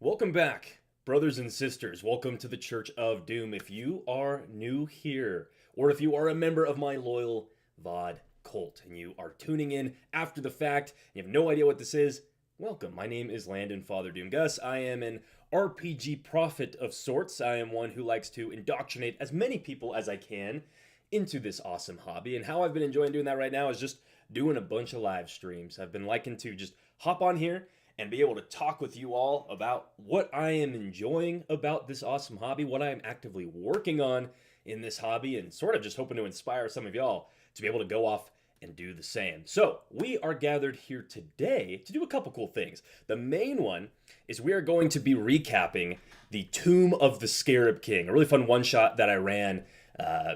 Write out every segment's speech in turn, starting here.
Welcome back, brothers and sisters. Welcome to the Church of Doom. If you are new here, or if you are a member of my loyal VOD cult, and you are tuning in after the fact, and you have no idea what this is, welcome. My name is Landon Father Doom Gus. I am an RPG prophet of sorts. I am one who likes to indoctrinate as many people as I can into this awesome hobby. And how I've been enjoying doing that right now is just doing a bunch of live streams. I've been liking to just hop on here and be able to talk with you all about what I am enjoying about this awesome hobby, what I am actively working on in this hobby, and sort of just hoping to inspire some of y'all to be able to go off and do the same. So we are gathered here today to do a couple cool things. The main one is we are going to be recapping the Tomb of the Scarab King, a really fun one-shot that I ran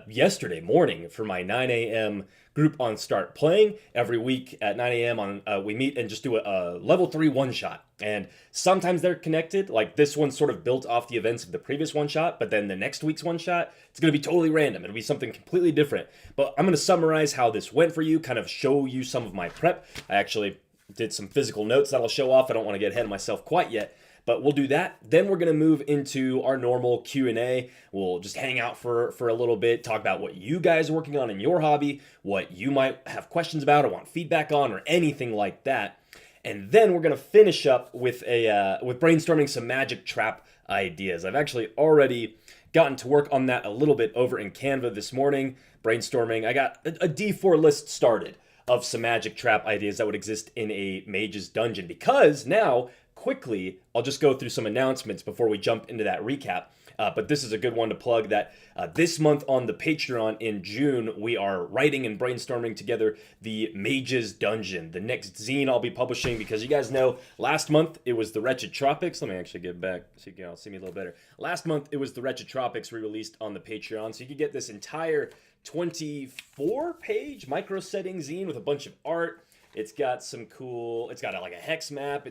yesterday morning for my 9 a.m. group on Start Playing. Every week at 9 a.m. on we meet and just do a level 3 one-shot. And sometimes they're connected, like this one's sort of built off the events of the previous one-shot, but then the next week's one-shot, it's going to be totally random. It'll be something completely different. But I'm going to summarize how this went for you, kind of show you some of my prep. I actually did some physical notes that I'll show off. I don't want to get ahead of myself quite yet. But we'll do that. Then we're going to move into our normal Q&A. We'll just hang out for a little bit, talk about what you guys are working on in your hobby, what you might have questions about or want feedback on or anything like that. And then we're going to finish up with with brainstorming some magic trap ideas. I've actually already gotten to work on that a little bit over in Canva this morning, brainstorming. I got a D4 list started of some magic trap ideas that would exist in a mage's dungeon, because now quickly, I'll just go through some announcements before we jump into that recap. But this is a good one to plug that this month on the Patreon in June, we are writing and brainstorming together the Mage's Dungeon, the next zine I'll be publishing, because you guys know last month it was the Wretched Tropics. Let me actually get back so you can all see me a little better. Last month it was the Wretched Tropics re-released on the Patreon, so you can get this entire 24-page micro-setting zine with a bunch of art. It's got some cool, it's got like a hex map.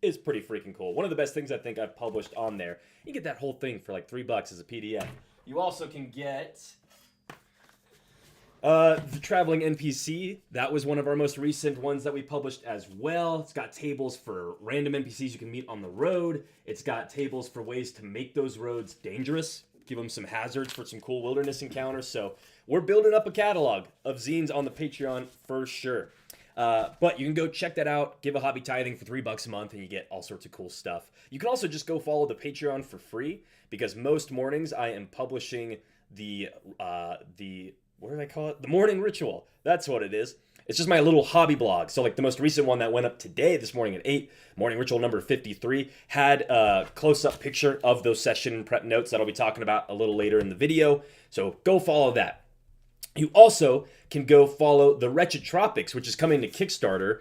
It's pretty freaking cool. One of the best things I think I've published on there. You get that whole thing for like $3 as a PDF. You also can get the Traveling NPC. That was one of our most recent ones that we published as well. It's got tables for random NPCs you can meet on the road. It's got tables for ways to make those roads dangerous. Give them some hazards for some cool wilderness encounters. So we're building up a catalog of zines on the Patreon for sure. But you can go check that out. Give a hobby tithing for $3 a month and you get all sorts of cool stuff. You can also just go follow the Patreon for free, because most mornings I am publishing the what do I call it? The morning ritual. That's what it is. It's just my little hobby blog. So like the most recent one that went up today, this morning at 8, morning ritual number 53, had a close-up picture of those session prep notes that I'll be talking about a little later in the video. So go follow that. You also can go follow the Wretched Tropics, which is coming to Kickstarter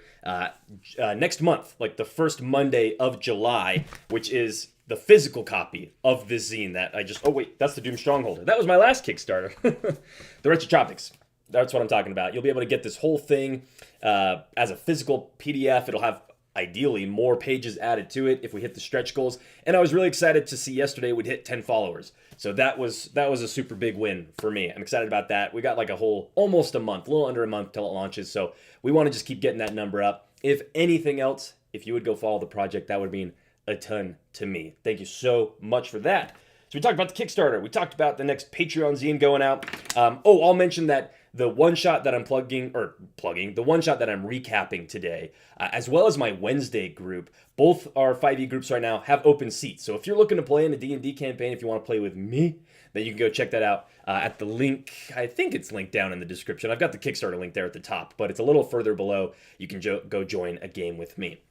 next month, like the first Monday of July, which is the physical copy of this zine that I just... Oh, wait, that's the Doom Strongholder. That was my last Kickstarter. The Wretched Tropics. That's what I'm talking about. You'll be able to get this whole thing as a physical PDF. It'll have, ideally, more pages added to it if we hit the stretch goals. And I was really excited to see yesterday we'd hit 10 followers. So that was a super big win for me. I'm excited about that. We got like almost a month, a little under a month till it launches. So we want to just keep getting that number up. If anything else, if you would go follow the project, that would mean a ton to me. Thank you so much for that. So we talked about the Kickstarter. We talked about the next Patreon zine going out. I'll mention that the one-shot that I'm the one-shot that I'm recapping today, as well as my Wednesday group, both our 5e groups right now have open seats. So if you're looking to play in a D&D campaign, if you want to play with me, then you can go check that out at the link. I think it's linked down in the description. I've got the Kickstarter link there at the top, but it's a little further below. You can go join a game with me.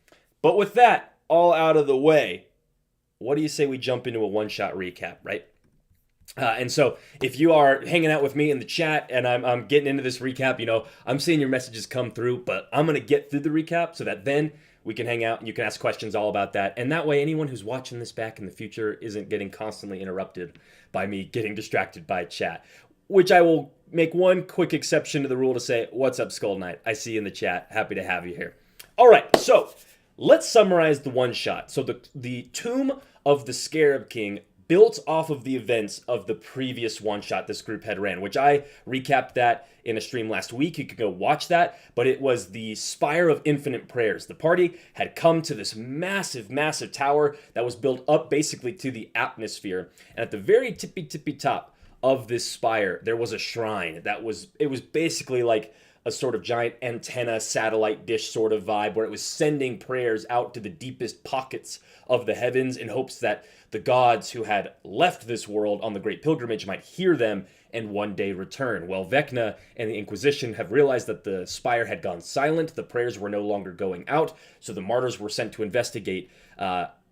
But with that all out of the way, what do you say we jump into a one-shot recap, right? And so if you are hanging out with me in the chat and I'm getting into this recap, I'm seeing your messages come through, but I'm going to get through the recap so that then we can hang out and you can ask questions all about that. And that way, anyone who's watching this back in the future isn't getting constantly interrupted by me getting distracted by chat, which I will make one quick exception to the rule to say, what's up, Skull Knight? I see you in the chat. Happy to have you here. All right, so let's summarize the one shot. So the Tomb of the Scarab King built off of the events of the previous one-shot this group had ran, which I recapped that in a stream last week. You could go watch that, but it was the Spire of Infinite Prayers. The party had come to this massive, massive tower that was built up basically to the atmosphere, and at the very tippy top of this spire, there was a shrine it was basically like a sort of giant antenna satellite dish sort of vibe where it was sending prayers out to the deepest pockets of the heavens in hopes that the gods who had left this world on the Great Pilgrimage might hear them and one day return. Well, Vecna and the Inquisition have realized that the spire had gone silent, the prayers were no longer going out, so the martyrs were sent to investigate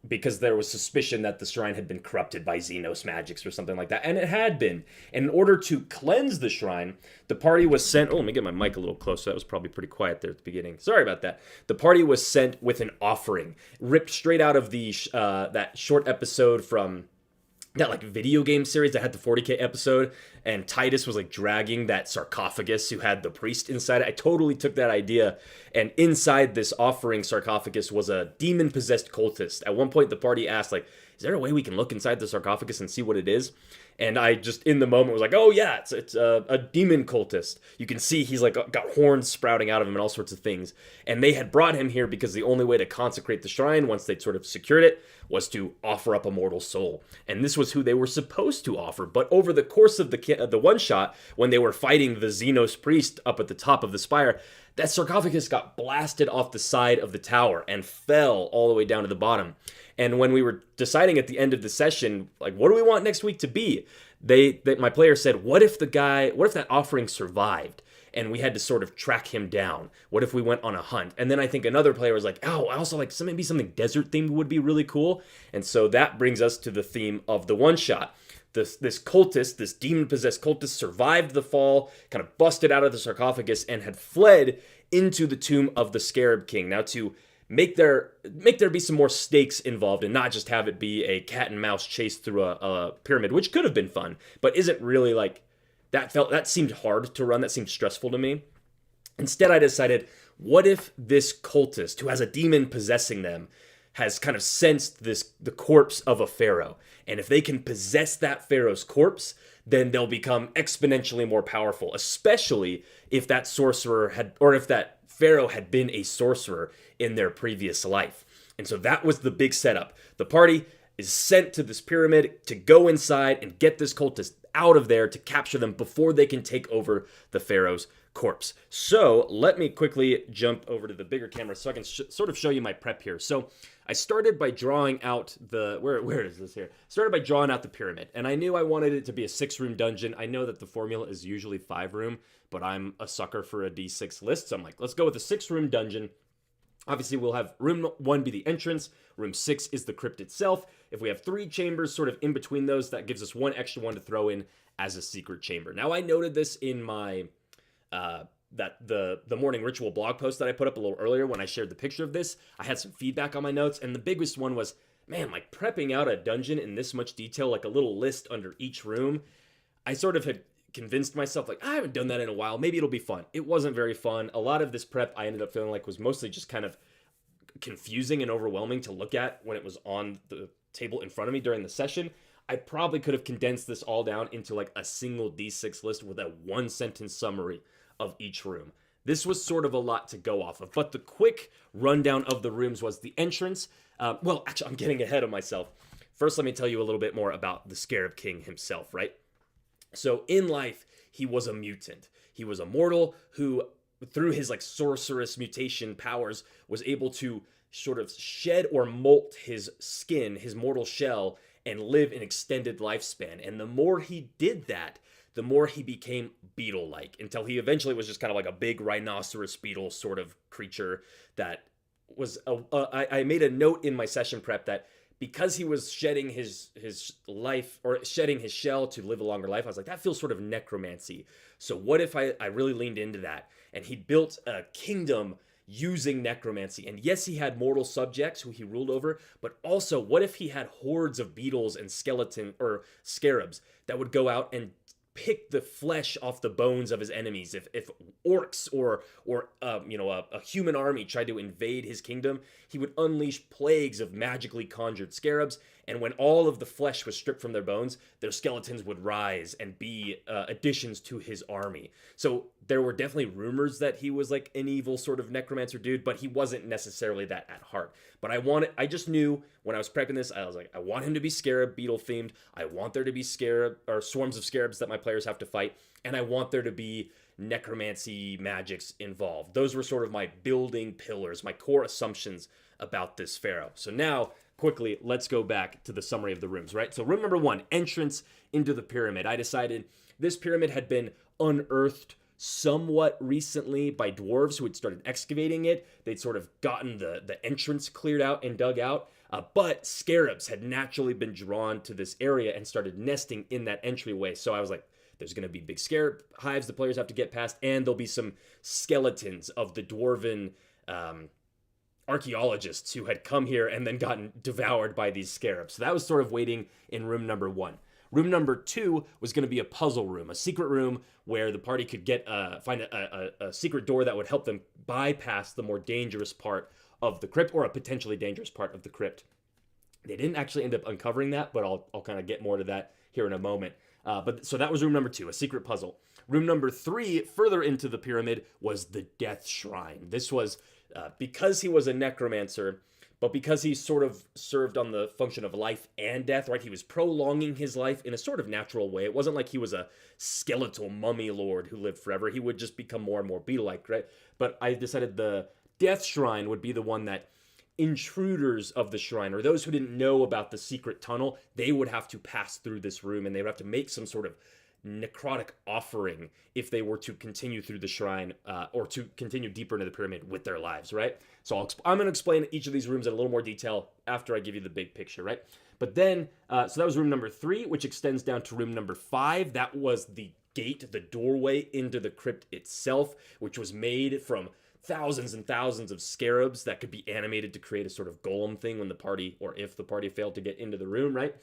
because there was suspicion that the shrine had been corrupted by Xenos magics or something like that, and it had been. And in order to cleanse the shrine, the party was sent... Oh, let me get my mic a little closer. That was probably pretty quiet there at the beginning. Sorry about that. The party was sent with an offering, ripped straight out of the that short episode from that like video game series that had the 40K episode, and Titus was like dragging that sarcophagus who had the priest inside it. I totally took that idea, and inside this offering sarcophagus was a demon-possessed cultist. At one point, the party asked, like, is there a way we can look inside the sarcophagus and see what it is? And I just, in the moment, was like, oh yeah, it's a demon cultist. You can see he's like got horns sprouting out of him and all sorts of things. And they had brought him here because the only way to consecrate the shrine, once they'd sort of secured it, was to offer up a mortal soul. And this was who they were supposed to offer. But over the course of the one-shot, when they were fighting the Xenos priest up at the top of the spire, that sarcophagus got blasted off the side of the tower and fell all the way down to the bottom. And when we were deciding at the end of the session, like, what do we want next week to be? My player said, what if that offering survived and we had to sort of track him down? What if we went on a hunt? And then I think another player was like, oh, I also like maybe something desert themed would be really cool. And so that brings us to the theme of the one shot. This cultist, this demon-possessed cultist, survived the fall, kind of busted out of the sarcophagus, and had fled into the tomb of the Scarab King. Now, to make there be some more stakes involved and not just have it be a cat and mouse chase through a pyramid, which could have been fun, but isn't really like that seemed hard to run. That seemed stressful to me. Instead, I decided, what if this cultist who has a demon possessing them has kind of sensed the corpse of a pharaoh, and if they can possess that pharaoh's corpse, then they'll become exponentially more powerful, especially if that if that pharaoh had been a sorcerer in their previous life. And so that was the big setup. The party is sent to this pyramid to go inside and get this cultist out of there to capture them before they can take over the pharaoh's corpse. So let me quickly jump over to the bigger camera so I can sort of show you my prep here. So I started by drawing out where is this here? Started by drawing out the pyramid, and I knew I wanted it to be a 6-room dungeon. I know that the formula is usually 5-room, but I'm a sucker for a D6 list, so I'm like, let's go with a 6-room dungeon. Obviously, we'll have room 1 be the entrance, room 6 is the crypt itself. If we have 3 chambers sort of in between those, that gives us 1 extra one to throw in as a secret chamber. Now, I noted this in my the morning ritual blog post that I put up a little earlier when I shared the picture of this. I had some feedback on my notes, and the biggest one was, man, like prepping out a dungeon in this much detail, like a little list under each room. I sort of had convinced myself, like, I haven't done that in a while. Maybe it'll be fun. It wasn't very fun. A lot of this prep I ended up feeling like was mostly just kind of confusing and overwhelming to look at when it was on the table in front of me during the session. I probably could have condensed this all down into like a single D6 list with a 1-sentence summary of each room. This was sort of a lot to go off of, but the quick rundown of the rooms was the entrance. Well, actually, I'm getting ahead of myself. First, let me tell you a little bit more about the Scarab King himself, right? So in life, he was a mutant. He was a mortal who, through his like sorceress mutation powers, was able to sort of shed or molt his skin, his mortal shell, and live an extended lifespan. And the more he did that, the more he became beetle-like, until he eventually was just kind of like a big rhinoceros beetle sort of creature that was... I made a note in my session prep that because he was shedding his life, or shedding his shell to live a longer life, I was like, that feels sort of necromancy. So what if I really leaned into that? And he built a kingdom using necromancy. And yes, he had mortal subjects who he ruled over, but also, what if he had hordes of beetles and skeleton or scarabs that would go out and pick the flesh off the bones of his enemies. If orcs or a human army tried to invade his kingdom, he would unleash plagues of magically conjured scarabs. And when all of the flesh was stripped from their bones, their skeletons would rise and be additions to his army. So there were definitely rumors that he was like an evil sort of necromancer dude, but he wasn't necessarily that at heart. But I just knew when I was prepping this, I was like, I want him to be scarab beetle themed. I want there to be scarab or swarms of scarabs that my players have to fight. And I want there to be necromancy magics involved. Those were sort of my building pillars, my core assumptions about this pharaoh. So now, quickly, let's go back to the summary of the rooms, right? So room number 1, entrance into the pyramid. I decided this pyramid had been unearthed somewhat recently by dwarves who had started excavating it. They'd sort of gotten the entrance cleared out and dug out, but scarabs had naturally been drawn to this area and started nesting in that entryway. So I was like, there's going to be big scarab hives the players have to get past, and there'll be some skeletons of the dwarven archaeologists who had come here and then gotten devoured by these scarabs. So that was sort of waiting in room number 1. Room number 2 was going to be a puzzle room, a secret room where the party could find a secret door that would help them bypass the more dangerous part of the crypt, or a potentially dangerous part of the crypt. They didn't actually end up uncovering that, but I'll kind of get more to that here in a moment. So that was room number 2, a secret puzzle. Room number 3, further into the pyramid, was the Death Shrine. This was because he was a necromancer, but because he sort of served on the function of life and death, right? He was prolonging his life in a sort of natural way. It wasn't like he was a skeletal mummy lord who lived forever. He would just become more and more beetle-like, right? But I decided the Death Shrine would be the one that intruders of the shrine, or those who didn't know about the secret tunnel, they would have to pass through this room, and they would have to make some sort of necrotic offering if they were to continue through the shrine or to continue deeper into the pyramid with their lives, right? So I'm going to explain each of these rooms in a little more detail after I give you the big picture, right? But then, so that was room number 3, which extends down to room number 5. That was the gate, the doorway into the crypt itself, which was made from thousands and thousands of scarabs that could be animated to create a sort of golem thing when the party, or if the party failed to get into the room, right?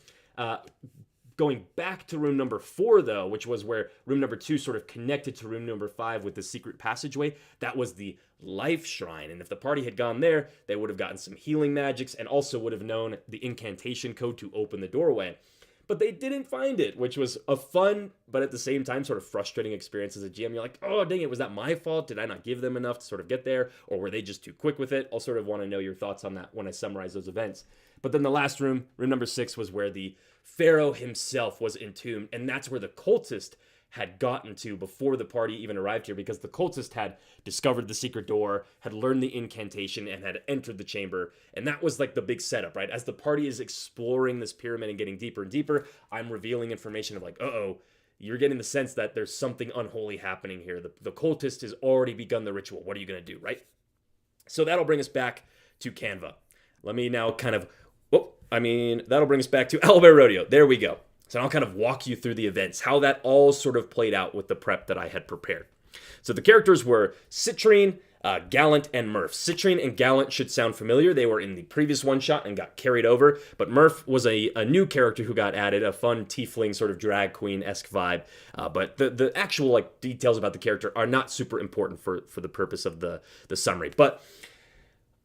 Going back to room number 4, though, which was where room number 2 sort of connected to room number 5 with the secret passageway, that was the Life Shrine. And if the party had gone there, they would have gotten some healing magics and also would have known the incantation code to open the doorway. But they didn't find it, which was a fun, but at the same time sort of frustrating experience as a GM. You're like, oh, dang it, was that my fault? Did I not give them enough to sort of get there? Or were they just too quick with it? I'll sort of want to know your thoughts on that when I summarize those events. But then the last room, room number 6, was where the Pharaoh himself was entombed, and that's where the cultist had gotten to before the party even arrived here, because the cultist had discovered the secret door, had learned the incantation, and had entered the chamber. And that was like the big setup, right? As the party is exploring this pyramid and getting deeper and deeper, I'm revealing information of like, uh-oh, you're getting the sense that there's something unholy happening here. The cultist has already begun the ritual. What are you going to do, right? So that'll bring us back to Canva. Let me now kind of, that'll bring us back to Owlbear Rodeo. There we go. So I'll kind of walk you through the events, how that all sort of played out with the prep that I had prepared. So the characters were Citrine, Gallant, and Murph. Citrine and Gallant should sound familiar. They were in the previous one-shot and got carried over, but Murph was a new character who got added, a fun tiefling sort of drag queen-esque vibe. But the actual like details about the character are not super important for the purpose of the summary. But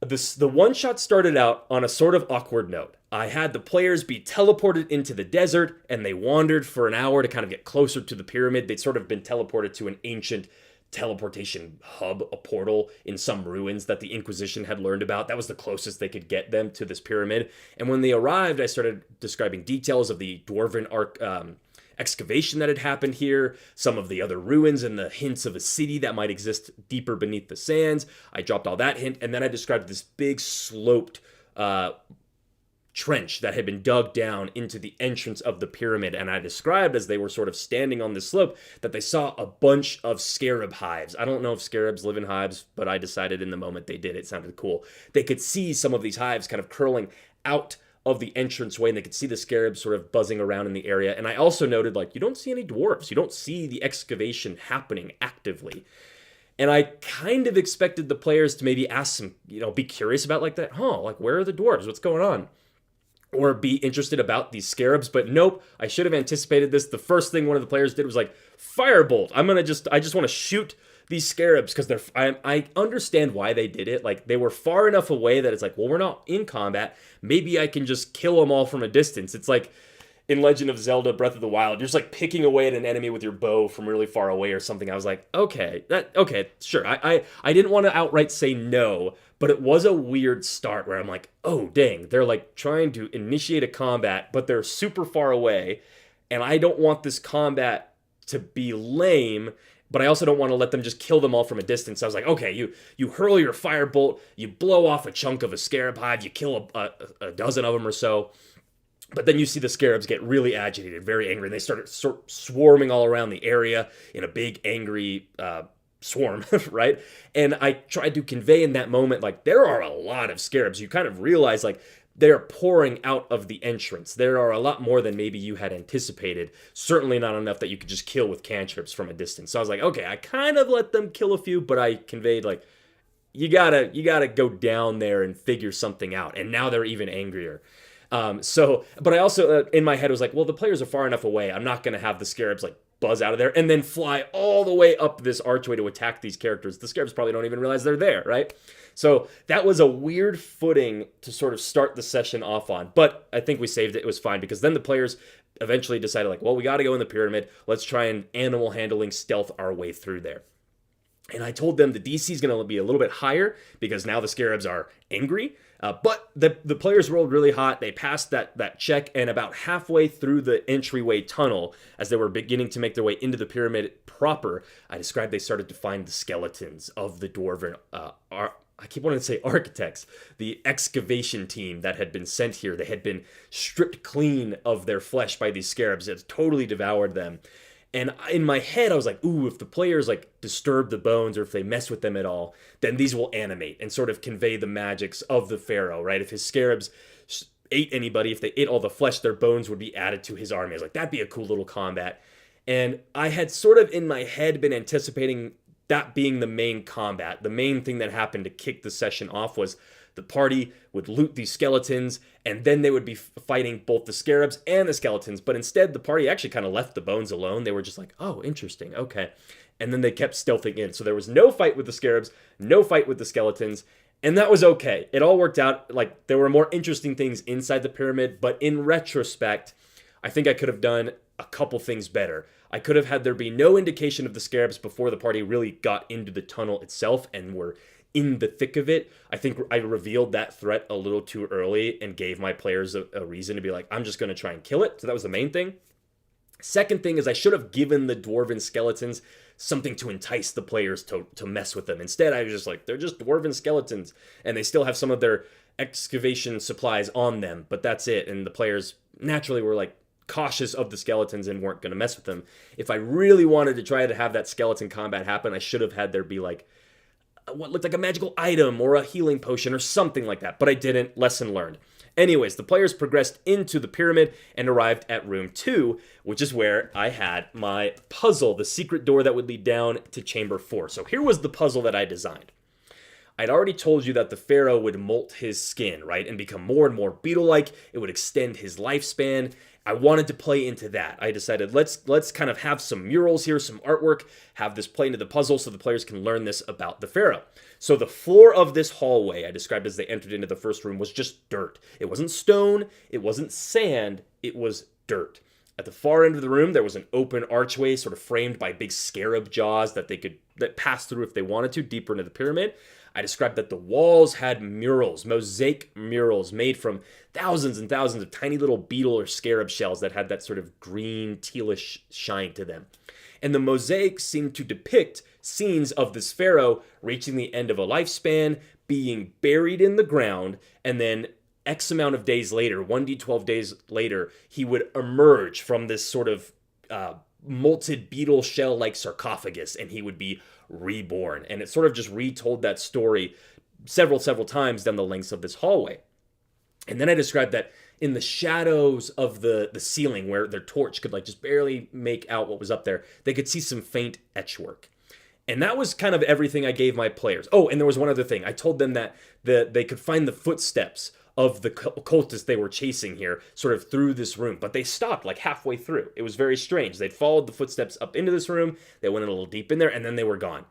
the one-shot started out on a sort of awkward note. I had the players be teleported into the desert, and they wandered for an hour to kind of get closer to the pyramid. They'd sort of been teleported to an ancient teleportation hub, a portal in some ruins that the Inquisition had learned about. That was the closest they could get them to this pyramid. And when they arrived, I started describing details of the dwarven excavation that had happened here, some of the other ruins, and the hints of a city that might exist deeper beneath the sands. I dropped all that hint, and then I described this big sloped trench that had been dug down into the entrance of the pyramid, and I described as they were sort of standing on this slope that they saw a bunch of scarab hives. I don't know if scarabs live in hives, but I decided in the moment they did, it sounded cool. They could see some of these hives kind of curling out of the entranceway, and they could see the scarabs sort of buzzing around in the area. And I also noted, like, you don't see any dwarves. You don't see the excavation happening actively. And I kind of expected the players to maybe ask some, be curious about like that. Like, where are the dwarves? What's going on? or be interested about these scarabs, but nope, I should have anticipated this. The first thing one of the players did was like, firebolt. I just want to shoot these scarabs because I understand why they did it. Like, they were far enough away that it's like, well, we're not in combat. Maybe I can just kill them all from a distance. It's like in Legend of Zelda Breath of the Wild, you're just like picking away at an enemy with your bow from really far away or something. I was like, okay, sure. I didn't want to outright say no, but it was a weird start where I'm like, oh dang, they're like trying to initiate a combat, but they're super far away, and I don't want this combat to be lame, but I also don't want to let them just kill them all from a distance. So I was like, okay, you hurl your firebolt, you blow off a chunk of a scarab hive, you kill a dozen of them or so. But then you see the scarabs get really agitated, very angry, and they start swarming all around the area in a big, angry swarm, right? And I tried to convey in that moment, like, there are a lot of scarabs. You kind of realize, like, they're pouring out of the entrance. There are a lot more than maybe you had anticipated. Certainly not enough that you could just kill with cantrips from a distance. So I was like, okay, I kind of let them kill a few, but I conveyed, like, you gotta go down there and figure something out. And now they're even angrier. But I also, in my head, was like, well, the players are far enough away. I'm not going to have the scarabs, like, buzz out of there and then fly all the way up this archway to attack these characters. The scarabs probably don't even realize they're there, right? So that was a weird footing to sort of start the session off on. But I think we saved it. It was fine because then the players eventually decided, like, well, we got to go in the pyramid. Let's try and animal handling stealth our way through there. And I told them the DC is going to be a little bit higher because now the scarabs are angry. But the players rolled really hot. They passed that check, and about halfway through the entryway tunnel, as they were beginning to make their way into the pyramid proper, I described they started to find the skeletons of the dwarven, I keep wanting to say architects, the excavation team that had been sent here. They had been stripped clean of their flesh by these scarabs. It totally devoured them. And in my head, I was like, ooh, if the players like disturb the bones or if they mess with them at all, then these will animate and sort of convey the magics of the pharaoh, right? If his scarabs ate anybody, if they ate all the flesh, their bones would be added to his army. I was like, that'd be a cool little combat. And I had sort of in my head been anticipating that being the main combat. The main thing that happened to kick the session off was the party would loot these skeletons, and then they would be fighting both the scarabs and the skeletons. But instead, the party actually kind of left the bones alone. They were just like, oh, interesting, okay. And then they kept stealthing in. So there was no fight with the scarabs, no fight with the skeletons, and that was okay. It all worked out. Like, there were more interesting things inside the pyramid, but in retrospect, I think I could have done a couple things better. I could have had there be no indication of the scarabs before the party really got into the tunnel itself and were in the thick of it. I think I revealed that threat a little too early and gave my players a reason to be like, I'm just going to try and kill it. So that was the main thing. Second thing is I should have given the dwarven skeletons something to entice the players to mess with them. Instead, I was just like, they're just dwarven skeletons, and they still have some of their excavation supplies on them, but that's it. And the players naturally were like cautious of the skeletons and weren't going to mess with them. If I really wanted to try to have that skeleton combat happen, I should have had there be like what looked like a magical item or a healing potion or something like that, but I didn't. Lesson learned. Anyways, the players progressed into the pyramid and arrived at room 2, which is where I had my puzzle, the secret door that would lead down to chamber 4. So here was the puzzle that I designed. I'd already told you that the pharaoh would molt his skin, right, and become more and more beetle-like. It would extend his lifespan. I wanted to play into that. I decided let's kind of have some murals here, some artwork, have this play into the puzzle so the players can learn this about the pharaoh. So the floor of this hallway, I described as they entered into the first room, was just dirt. It wasn't stone, it wasn't sand, it was dirt. At the far end of the room, there was an open archway sort of framed by big scarab jaws that pass through if they wanted to, deeper into the pyramid. I described that the walls had murals, mosaic murals made from thousands and thousands of tiny little beetle or scarab shells that had that sort of green, tealish shine to them. And the mosaics seemed to depict scenes of this pharaoh reaching the end of a lifespan, being buried in the ground, and then X amount of days later, 1d12 days later, he would emerge from this sort of molted beetle shell-like sarcophagus, and he would be reborn. And it sort of just retold that story several times down the lengths of this hallway. And then I described that in the shadows of the ceiling, where their torch could like just barely make out what was up there, they could see some faint etchwork. And that was kind of everything I gave my players. Oh, and there was one other thing. I told them that they could find the footsteps of the cultists they were chasing here, sort of through this room. But they stopped like halfway through. It was very strange. They'd followed the footsteps up into this room, they went a little deep in there, and then they were gone.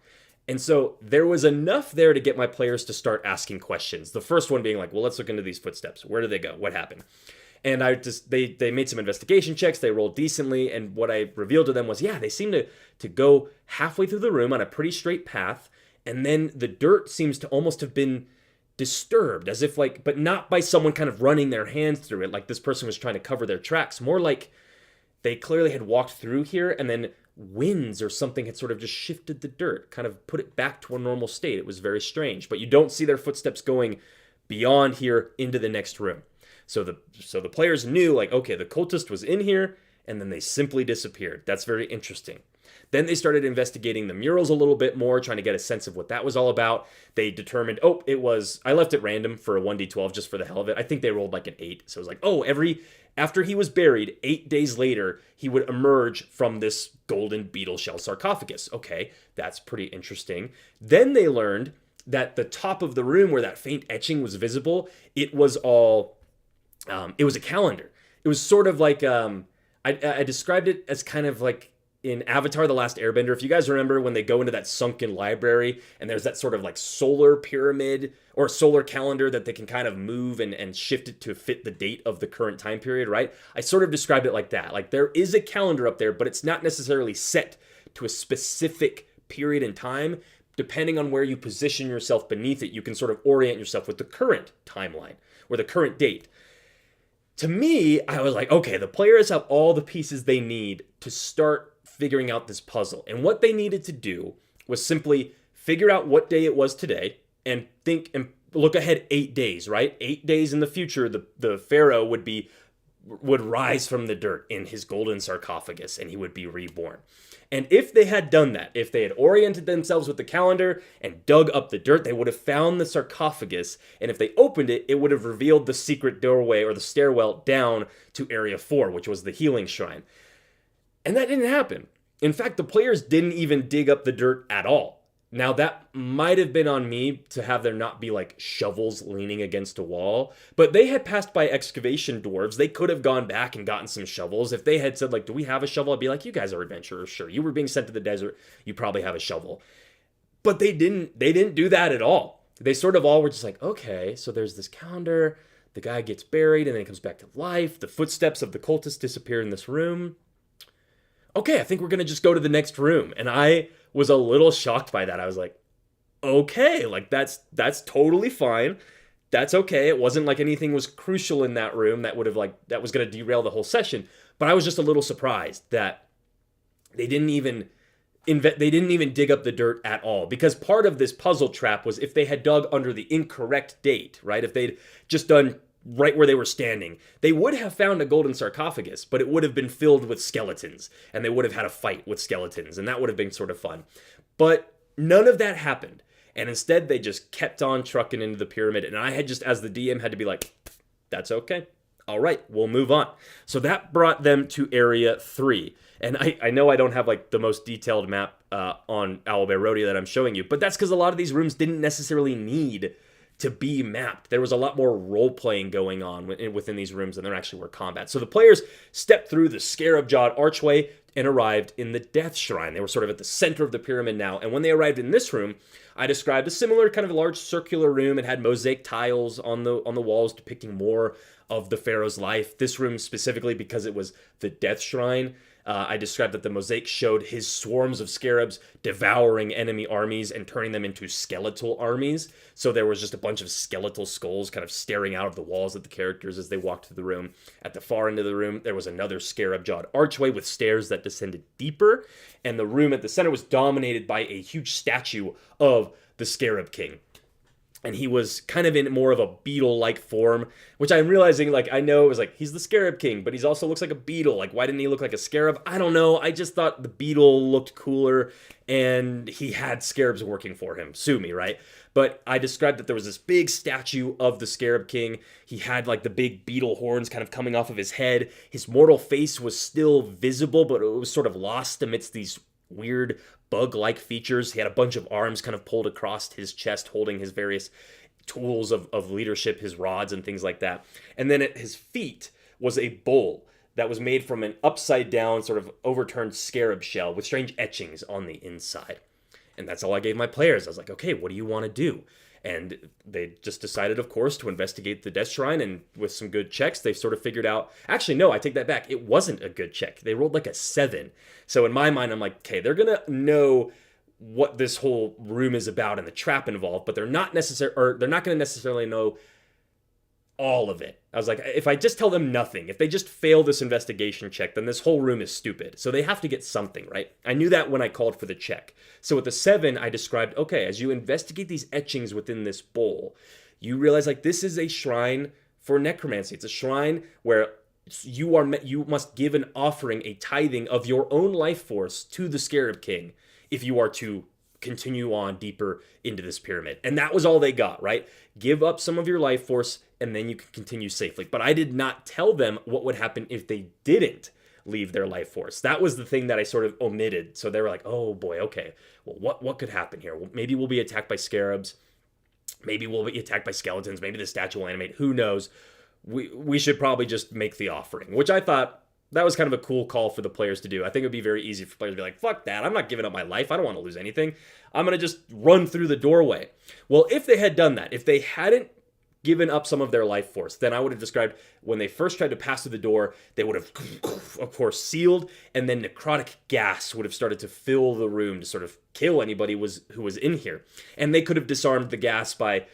And so there was enough there to get my players to start asking questions. The first one being like, well, let's look into these footsteps. Where did they go? What happened? And they made some investigation checks. They rolled decently. And what I revealed to them was, yeah, they seem to go halfway through the room on a pretty straight path. And then the dirt seems to almost have been disturbed, as if like, but not by someone kind of running their hands through it. Like this person was trying to cover their tracks. More like they clearly had walked through here and then winds or something had sort of just shifted the dirt, kind of put it back to a normal state. It was very strange, but you don't see their footsteps going beyond here into the next room. So the players knew, like, okay, the cultist was in here, and then they simply disappeared. That's very interesting. Then they started investigating the murals a little bit more, trying to get a sense of what that was all about. They determined, I left it random for a 1d12 just for the hell of it. I think they rolled like an 8. So it was like, after he was buried, 8 days later, he would emerge from this golden beetle shell sarcophagus. Okay, that's pretty interesting. Then they learned that the top of the room where that faint etching was visible, it was a calendar. It was sort of like, I described it as kind of like in Avatar: The Last Airbender. If you guys remember when they go into that sunken library and there's that sort of like solar pyramid or solar calendar that they can kind of move and shift it to fit the date of the current time period, right? I sort of described it like that. Like there is a calendar up there, but it's not necessarily set to a specific period in time. Depending on where you position yourself beneath it, you can sort of orient yourself with the current timeline or the current date. To me, I was like, okay, the players have all the pieces they need to start figuring out this puzzle. And what they needed to do was simply figure out what day it was today and think and look ahead 8 days, right? 8 days in the future, the pharaoh would rise from the dirt in his golden sarcophagus and he would be reborn. And if they had done that, if they had oriented themselves with the calendar and dug up the dirt, they would have found the sarcophagus. And if they opened it, it would have revealed the secret doorway or the stairwell down to Area 4, which was the healing shrine. And that didn't happen. In fact, the players didn't even dig up the dirt at all. Now, that might have been on me to have there not be like shovels leaning against a wall, but they had passed by excavation dwarves. They could have gone back and gotten some shovels. If they had said like, do we have a shovel? I'd be like, you guys are adventurers. Sure. You were being sent to the desert. You probably have a shovel. But they didn't do that at all. They sort of all were just like, okay, so there's this calendar. The guy gets buried and then he comes back to life. The footsteps of the cultist disappear in this room. Okay, I think we're going to just go to the next room. And I was a little shocked by that. I was like, okay, like that's totally fine. That's okay. It wasn't like anything was crucial in that room that was going to derail the whole session. But I was just a little surprised that they didn't even dig up the dirt at all, because part of this puzzle trap was if they had dug under the incorrect date, right? If they'd just done right where they were standing, they would have found a golden sarcophagus, but it would have been filled with skeletons, and they would have had a fight with skeletons, and that would have been sort of fun. But none of that happened, and instead they just kept on trucking into the pyramid, and I had just, as the DM, had to be like, that's okay. All right, we'll move on. So that brought them to Area 3. And I know I don't have like the most detailed map on Alpo that I'm showing you, but that's because a lot of these rooms didn't necessarily need to be mapped. There was a lot more role-playing going on within these rooms than there actually were combat. So the players stepped through the Scarab-jawed archway and arrived in the Death Shrine. They were sort of at the center of the pyramid now. And when they arrived in this room, I described a similar kind of large circular room. It had mosaic tiles on the walls depicting more of the pharaoh's life. This room specifically, because it was the Death Shrine, I described that the mosaic showed his swarms of scarabs devouring enemy armies and turning them into skeletal armies. So there was just a bunch of skeletal skulls kind of staring out of the walls at the characters as they walked through the room. At the far end of the room, there was another scarab-jawed archway with stairs that descended deeper. And the room at the center was dominated by a huge statue of the Scarab King. And he was kind of in more of a beetle-like form, which I'm realizing, like, I know it was like, he's the Scarab King, but he also looks like a beetle. Like, why didn't he look like a scarab? I don't know. I just thought the beetle looked cooler, and he had scarabs working for him. Sue me, right? But I described that there was this big statue of the Scarab King. He had, like, the big beetle horns kind of coming off of his head. His mortal face was still visible, but it was sort of lost amidst these weird bug-like features. He had a bunch of arms kind of pulled across his chest, holding his various tools of leadership, his rods and things like that. And then at his feet was a bowl that was made from an upside down, sort of overturned scarab shell with strange etchings on the inside. And that's all I gave my players. I was like, okay, what do you want to do? And they just decided, of course, to investigate the Death Shrine. And with some good checks, they sort of figured out... Actually, no, I take that back. It wasn't a good check. They rolled like a 7. So in my mind, I'm like, okay, they're going to know what this whole room is about and the trap involved, but they're not going to necessarily know all of it. I was like, if I just tell them nothing, if they just fail this investigation check, then this whole room is stupid. So they have to get something, right? I knew that when I called for the check. So with the 7, I described, okay, as you investigate these etchings within this bowl, you realize like this is a shrine for necromancy. It's a shrine where you must give an offering, a tithing of your own life force to the Scarab King if you are to continue on deeper into this pyramid. And that was all they got, right? Give up some of your life force and then you can continue safely. But I did not tell them what would happen if they didn't leave their life force. That was the thing that I sort of omitted. So they were like, oh boy, okay, well, what could happen here? Well, maybe we'll be attacked by scarabs. Maybe we'll be attacked by skeletons. Maybe the statue will animate. Who knows? We should probably just make the offering, which I thought that was kind of a cool call for the players to do. I think it would be very easy for players to be like, fuck that. I'm not giving up my life. I don't want to lose anything. I'm going to just run through the doorway. Well, if they had done that, if they hadn't given up some of their life force, then I would have described when they first tried to pass through the door, they would have, of course, sealed, and then necrotic gas would have started to fill the room to sort of kill anybody who was in here. And they could have disarmed the gas by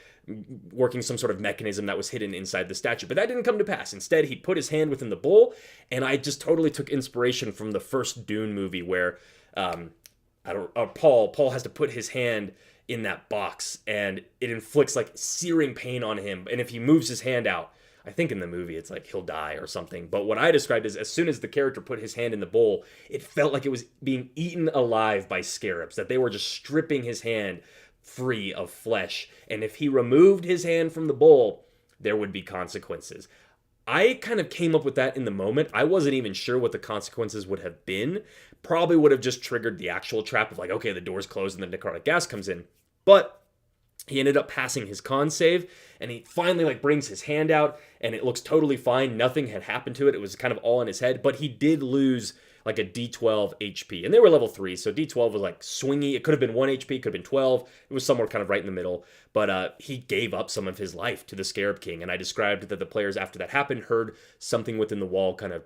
working some sort of mechanism that was hidden inside the statue. But that didn't come to pass. Instead, he put his hand within the bowl, and I just totally took inspiration from the first Dune movie where Paul has to put his hand in that box, and it inflicts like searing pain on him. And if he moves his hand out, I think in the movie it's like he'll die or something. But what I described is as soon as the character put his hand in the bowl, it felt like it was being eaten alive by scarabs, that they were just stripping his hand free of flesh. And if he removed his hand from the bowl, there would be consequences. I kind of came up with that in the moment. I wasn't even sure what the consequences would have been. Probably would have just triggered the actual trap of like, okay, the door's closed and the necrotic gas comes in. But he ended up passing his con save, and he finally like brings his hand out, and it looks totally fine. Nothing had happened to it. It was kind of all in his head, but he did lose like a D12 HP, and they were level 3, so D12 was like swingy. It could have been 1 HP, could have been 12. It was somewhere kind of right in the middle, but he gave up some of his life to the Scarab King, and I described that the players after that happened heard something within the wall kind of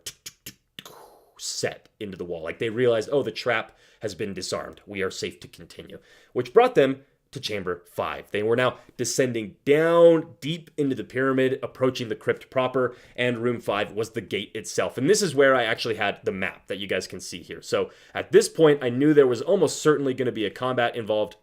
set into the wall. Like they realized, oh, the trap has been disarmed. We are safe to continue, which brought them to Chamber 5. They were now descending down deep into the pyramid, approaching the crypt proper, and Room 5 was the gate itself. And this is where I actually had the map that you guys can see here. So at this point, I knew there was almost certainly going to be a combat involved.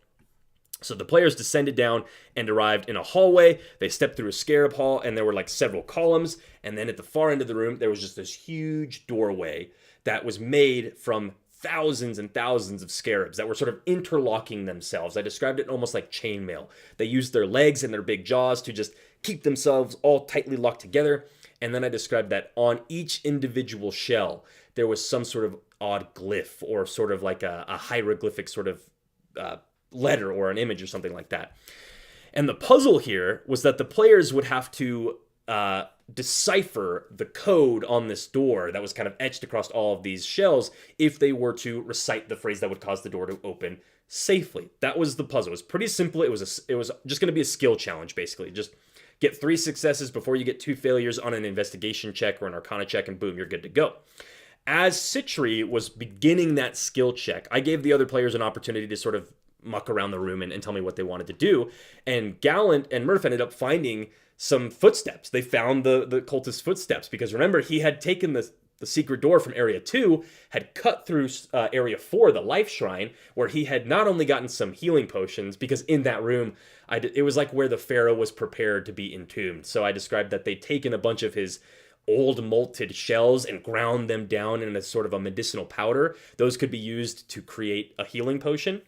So the players descended down and arrived in a hallway. They stepped through a scarab hall, and there were like several columns. And then at the far end of the room, there was just this huge doorway that was made from thousands and thousands of scarabs that were sort of interlocking themselves. I described it almost like chainmail. They used their legs and their big jaws to just keep themselves all tightly locked together. And then I described that on each individual shell, there was some sort of odd glyph or sort of like a hieroglyphic sort of letter or an image or something like that. And the puzzle here was that the players would have to decipher the code on this door that was kind of etched across all of these shells if they were to recite the phrase that would cause the door to open safely. That was the puzzle. It was pretty simple. It was just going to be a skill challenge, basically. Just get 3 successes before you get 2 failures on an investigation check or an arcana check, and boom, you're good to go. As Citri was beginning that skill check, I gave the other players an opportunity to sort of muck around the room and tell me what they wanted to do. And Gallant and Murph ended up finding some footsteps. They found the cultist footsteps, because remember, he had taken the secret door from Area 2, had cut through Area 4, the Life Shrine, where he had not only gotten some healing potions, because in that room, it was like where the Pharaoh was prepared to be entombed. So I described that they'd taken a bunch of his old malted shells and ground them down in a sort of a medicinal powder. Those could be used to create a healing potion.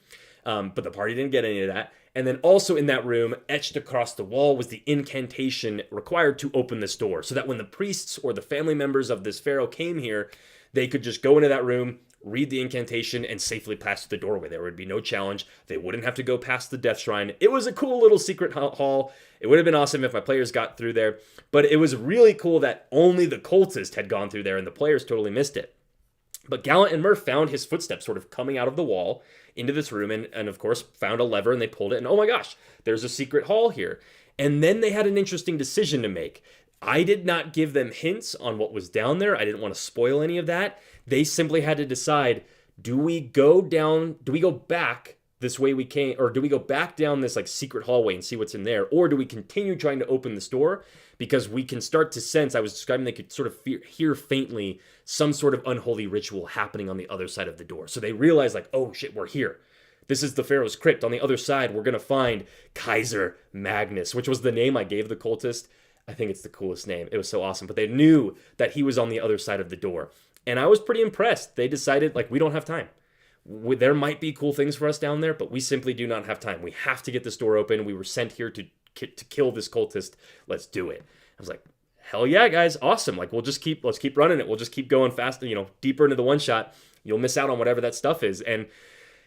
But the party didn't get any of that. And then also in that room, etched across the wall, was the incantation required to open this door, so that when the priests or the family members of this pharaoh came here, they could just go into that room, read the incantation, and safely pass through the doorway. There would be no challenge. They wouldn't have to go past the Death Shrine. It was a cool little secret hall. It would have been awesome if my players got through there, but it was really cool that only the cultist had gone through there and the players totally missed it. But Gallant and Murph found his footsteps sort of coming out of the wall into this room and of course found a lever and they pulled it and oh my gosh, there's a secret hall here. And then they had an interesting decision to make. I did not give them hints on what was down there. I didn't want to spoil any of that. They simply had to decide, do we go back this way we came, or do we go back down this like secret hallway and see what's in there, or do we continue trying to open this door? Because we can start to sense, I was describing, they could sort of hear faintly some sort of unholy ritual happening on the other side of the door. So they realized like, oh shit, we're here. This is the Pharaoh's Crypt. On the other side, we're going to find Kaiser Magnus, which was the name I gave the cultist. I think it's the coolest name. It was so awesome. But they knew that he was on the other side of the door. And I was pretty impressed. They decided, like, we don't have time. There might be cool things for us down there, but we simply do not have time. We have to get this door open. We were sent here to kill this cultist. Let's do it. I was like, hell yeah, guys. Awesome. Like, let's keep running it. We'll just keep going faster, deeper into the one shot. You'll miss out on whatever that stuff is. And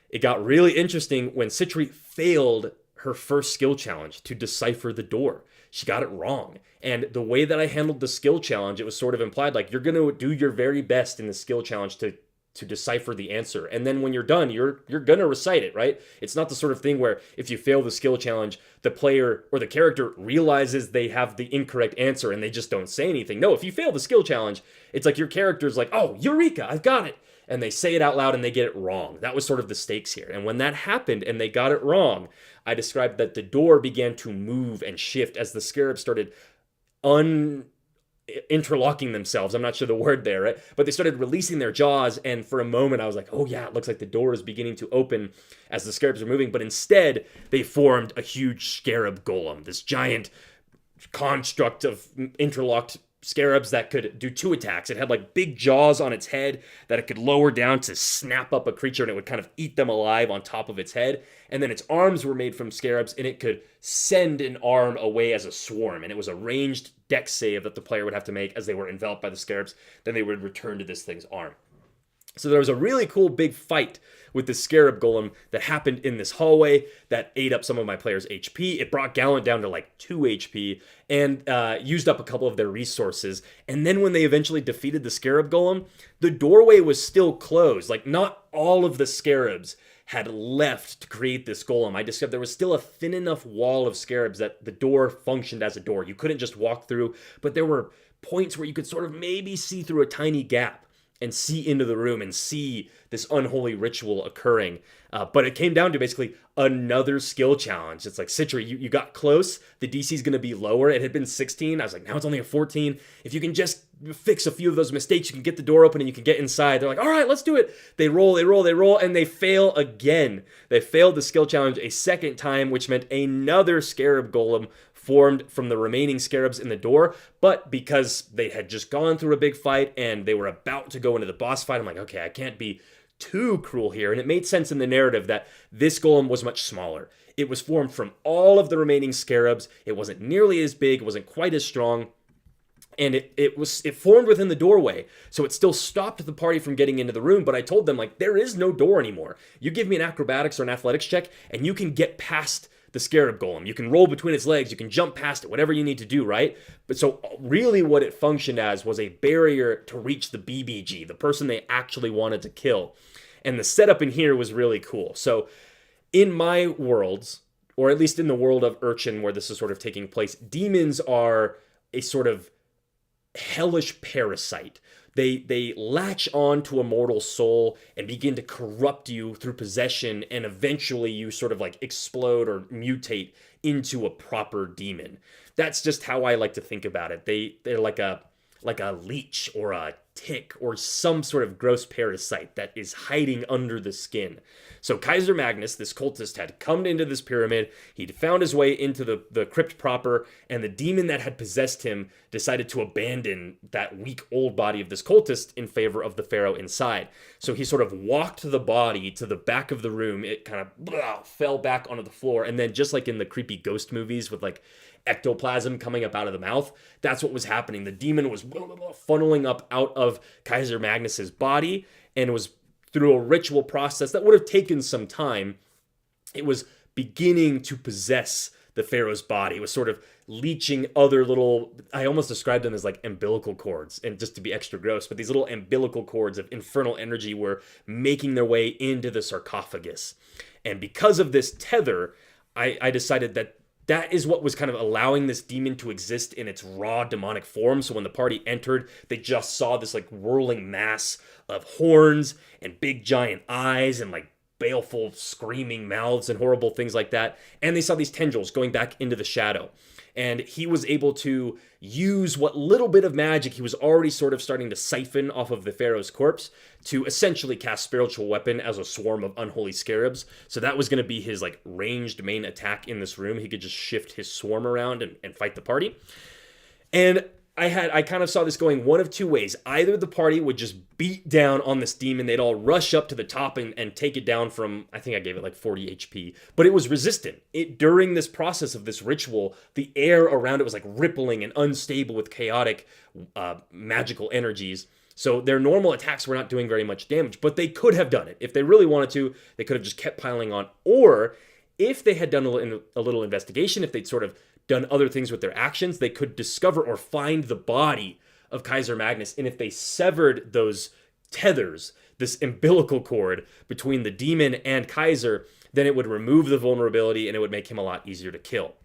it got really interesting when Citri failed her first skill challenge to decipher the door. She got it wrong. And the way that I handled the skill challenge, it was sort of implied like you're going to do your very best in the skill challenge to decipher the answer. And then when you're done, you're going to recite it, right? It's not the sort of thing where if you fail the skill challenge, the player or the character realizes they have the incorrect answer and they just don't say anything. No, if you fail the skill challenge, it's like your character's like, oh, Eureka, I've got it. And they say it out loud and they get it wrong. That was sort of the stakes here. And when that happened and they got it wrong, I described that the door began to move and shift as the scarabs started interlocking themselves. I'm not sure the word there, right? But they started releasing their jaws. And for a moment, I was like, oh yeah, it looks like the door is beginning to open as the scarabs are moving. But instead, they formed a huge scarab golem, this giant construct of interlocked scarabs that could do 2 attacks. It had like big jaws on its head that it could lower down to snap up a creature and it would kind of eat them alive on top of its head. And then its arms were made from scarabs and it could send an arm away as a swarm. And it was a ranged dex save that the player would have to make as they were enveloped by the scarabs. Then they would return to this thing's arm. So there was a really cool big fight with the Scarab Golem that happened in this hallway that ate up some of my players' HP. It brought Gallant down to like 2 HP and used up a couple of their resources. And then when they eventually defeated the Scarab Golem, the doorway was still closed. Like not all of the scarabs had left to create this golem. I discovered there was still a thin enough wall of scarabs that the door functioned as a door. You couldn't just walk through, but there were points where you could sort of maybe see through a tiny gap and see into the room and see this unholy ritual occurring. But it came down to basically another skill challenge. It's like, Citri, you got close. The DC is going to be lower. It had been 16. I was like, now it's only a 14. If you can just fix a few of those mistakes, you can get the door open and you can get inside. They're like, all right, let's do it. They roll, and they fail again. They failed the skill challenge a second time, which meant another Scarab Golem formed from the remaining scarabs in the door. But because they had just gone through a big fight and they were about to go into the boss fight, I'm like, okay, I can't be too cruel here. And it made sense in the narrative that this golem was much smaller. It was formed from all of the remaining scarabs. It wasn't nearly as big, it wasn't quite as strong. And it formed within the doorway, so it still stopped the party from getting into the room. But I told them, like, there is no door anymore. You give me an acrobatics or an athletics check, and you can get past the Scarab Golem. You can roll between its legs, you can jump past it, whatever you need to do, right? But so really what it functioned as was a barrier to reach the BBG, the person they actually wanted to kill. And the setup in here was really cool. So in my worlds, or at least in the world of Urchin where this is sort of taking place, demons are a sort of hellish parasite. They latch on to a mortal soul and begin to corrupt you through possession, and eventually you sort of like explode or mutate into a proper demon. That's just how I like to think about it. They're like a leech or a tick or some sort of gross parasite that is hiding under the skin. So Kaiser Magnus, this cultist, had come into this pyramid. He'd found his way into the crypt proper, and the demon that had possessed him decided to abandon that weak old body of this cultist in favor of the pharaoh inside. So he sort of walked the body to the back of the room. It kind of fell back onto the floor, and then just like in the creepy ghost movies with like ectoplasm coming up out of the mouth, that's what was happening. The demon was funneling up out of Kaiser Magnus's body and was through a ritual process that would have taken some time, it was beginning to possess the pharaoh's body. It was sort of leeching other little, I almost described them as like umbilical cords, and just to be extra gross, but these little umbilical cords of infernal energy were making their way into the sarcophagus. And because of this tether, I decided that is what was kind of allowing this demon to exist in its raw demonic form. So when the party entered, they just saw this like whirling mass of horns and big giant eyes and like baleful screaming mouths and horrible things like that. And they saw these tendrils going back into the shadow. And he was able to use what little bit of magic he was already sort of starting to siphon off of the pharaoh's corpse to essentially cast spiritual weapon as a swarm of unholy scarabs. So that was going to be his like ranged main attack in this room. He could just shift his swarm around and fight the party. And I kind of saw this going one of two ways. Either the party would just beat down on this demon, they'd all rush up to the top and take it down from, I think I gave it like 40 HP, but it was resistant. During this process of this ritual, the air around it was like rippling and unstable with chaotic magical energies. So their normal attacks were not doing very much damage, but they could have done it. If they really wanted to, they could have just kept piling on. Or if they had done a little investigation, if they'd sort of done other things with their actions, they could discover or find the body of Kaiser Magnus. And if they severed those tethers, this umbilical cord between the demon and Kaiser, then it would remove the vulnerability and it would make him a lot easier to kill.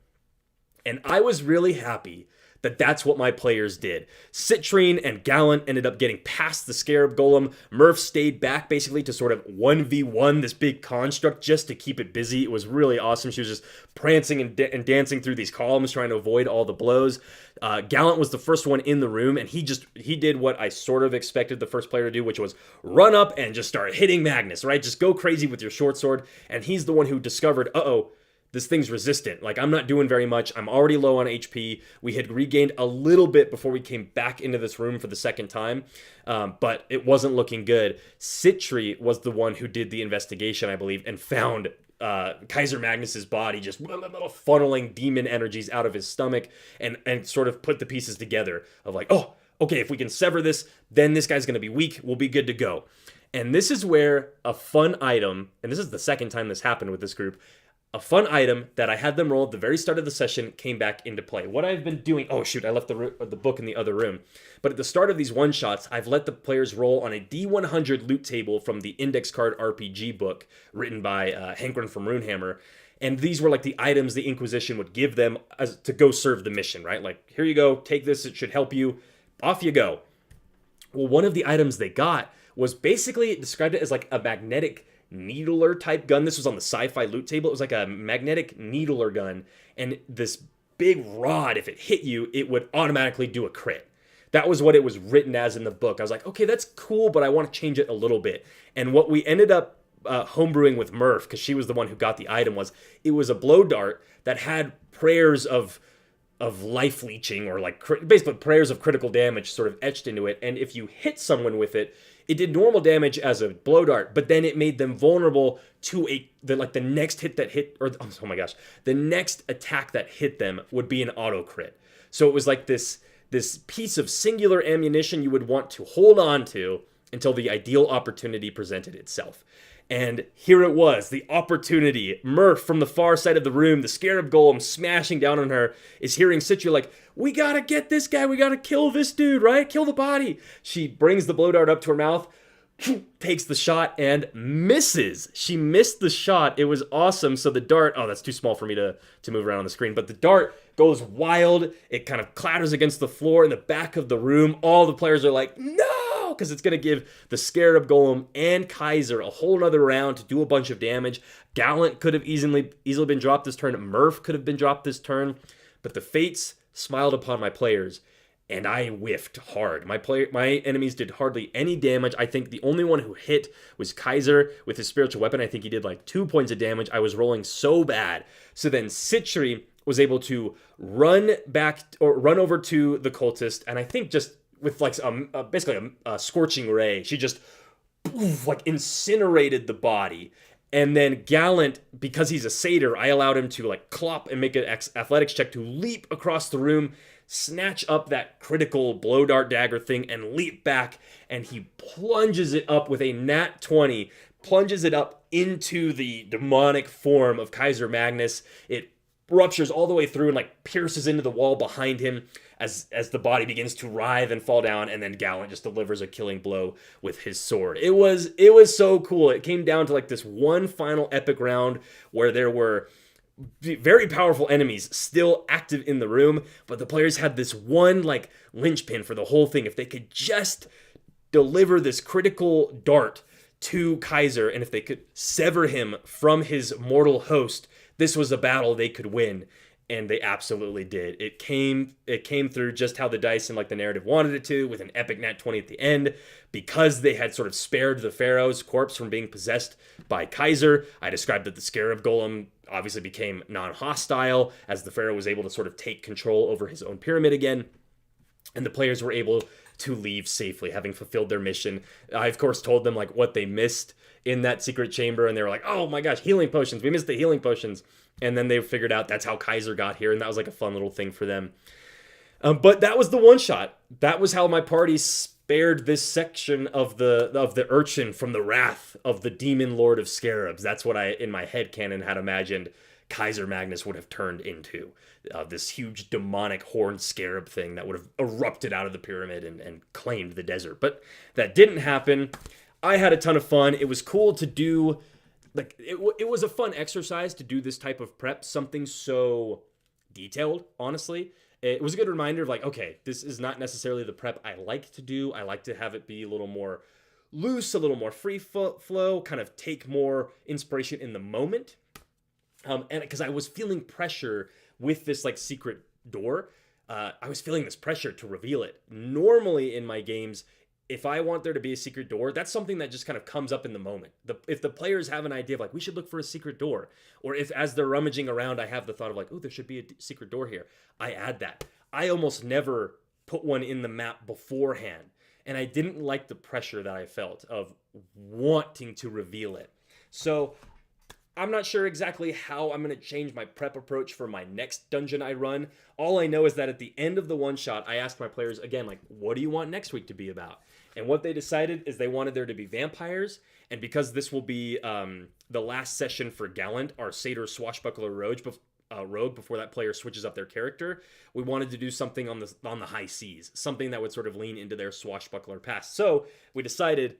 And I was really happy that that's what my players did. Citrine and Gallant ended up getting past the Scarab Golem. Murph stayed back basically to sort of 1v1 this big construct just to keep it busy. It was really awesome. She was just prancing and dancing through these columns trying to avoid all the blows. Gallant was the first one in the room, and he did what I sort of expected the first player to do, which was run up and just start hitting Magnus, right? Just go crazy with your short sword. And he's the one who discovered, this thing's resistant. Like, I'm not doing very much. I'm already low on HP. We had regained a little bit before we came back into this room for the second time, but it wasn't looking good. Citri was the one who did the investigation, I believe, and found Kaiser Magnus's body just funneling demon energies out of his stomach and sort of put the pieces together of like, oh, okay, if we can sever this, then this guy's going to be weak. We'll be good to go. And this is where a fun item, and this is the second time this happened with this group, a fun item that I had them roll at the very start of the session came back into play. What I've been doing, I left the book in the other room. But at the start of these one-shots, I've let the players roll on a D100 loot table from the Index Card RPG book written by Hankrin from Runehammer. And these were like the items the Inquisition would give them to go serve the mission, right? Like, here you go, take this, it should help you. Off you go. Well, one of the items they got was basically, it described it as like a magnetic needler type gun. This was on the sci-fi loot table. It was like a magnetic needler gun, and this big rod, if it hit you, it would automatically do a crit. That was what it was written as in the book. I was like, okay, that's cool, but I want to change it a little bit. And what we ended up homebrewing with Murph, because she was the one who got the item, was it was a blow dart that had prayers of life leeching, or like basically prayers of critical damage sort of etched into it. And if you hit someone with it, it did normal damage as a blow dart, but then it made them vulnerable to the next hit that hit, or oh my gosh, the next attack that hit them would be an auto crit. So it was like this piece of singular ammunition you would want to hold on to until the ideal opportunity presented itself. And here it was, the opportunity. Murph from the far side of the room, the Scarab Golem smashing down on her, is hearing Citra like, we gotta get this guy, we gotta kill this dude, right? Kill the body. She brings the blow dart up to her mouth, takes the shot, and misses. She missed the shot. It was awesome. So the dart, that's too small for me to move around on the screen, but the dart goes wild. It kind of clatters against the floor in the back of the room. All the players are like, no! Because it's going to give the Scarab Golem and Kaiser a whole other round to do a bunch of damage. Gallant could have easily been dropped this turn. Murph could have been dropped this turn. But the fates smiled upon my players, and I whiffed hard. My enemies did hardly any damage. I think the only one who hit was Kaiser with his spiritual weapon. I think he did like 2 points of damage. I was rolling so bad. So then Citri was able to run over to the cultist, and I think just with like basically a scorching ray, she just like incinerated the body. And then Gallant, because he's a satyr, I allowed him to like clop and make an athletics check to leap across the room, snatch up that critical blow dart dagger thing and leap back, and he plunges it up with a nat 20, plunges it up into the demonic form of Kaiser Magnus. It ruptures all the way through and like pierces into the wall behind him as the body begins to writhe and fall down, and then Gallant just delivers a killing blow with his sword. It was so cool. It came down to like this one final epic round where there were very powerful enemies still active in the room, but the players had this one like linchpin for the whole thing. If they could just deliver this critical dart to Kaiser, and if they could sever him from his mortal host, this was a battle they could win. And they absolutely did. It came through just how the dice and like the narrative wanted it to, with an epic nat 20 at the end, because they had sort of spared the Pharaoh's corpse from being possessed by Kaiser. I described that the Scarab Golem obviously became non-hostile as the Pharaoh was able to sort of take control over his own pyramid again, and the players were able to leave safely, having fulfilled their mission. I, of course, told them like what they missed in that secret chamber, and they were like, oh my gosh, healing potions. We missed the healing potions. And then they figured out that's how Kaiser got here, and that was like a fun little thing for them. But that was the one shot. That was how my party spared this section of the urchin from the wrath of the demon lord of scarabs. That's what I, in my head canon, had imagined Kaiser Magnus would have turned into. This huge demonic horned scarab thing that would have erupted out of the pyramid and claimed the desert. But that didn't happen. I had a ton of fun. It was cool to do. Like, it was a fun exercise to do this type of prep, something so detailed, honestly. It was a good reminder of like, okay, this is not necessarily the prep I like to do. I like to have it be a little more loose, a little more free flow, kind of take more inspiration in the moment. And because I was feeling pressure with this like secret door, I was feeling this pressure to reveal it. Normally in my games, if I want there to be a secret door, that's something that just kind of comes up in the moment. If the players have an idea of like, we should look for a secret door, or if as they're rummaging around, I have the thought of like, oh, there should be a secret door here, I add that. I almost never put one in the map beforehand, and I didn't like the pressure that I felt of wanting to reveal it. So I'm not sure exactly how I'm going to change my prep approach for my next dungeon I run. All I know is that at the end of the one shot, I asked my players again, like, what do you want next week to be about? And what they decided is they wanted there to be vampires. And because this will be the last session for Gallant, our satyr swashbuckler rogue, before that player switches up their character, we wanted to do something on the high seas, something that would sort of lean into their swashbuckler past. So we decided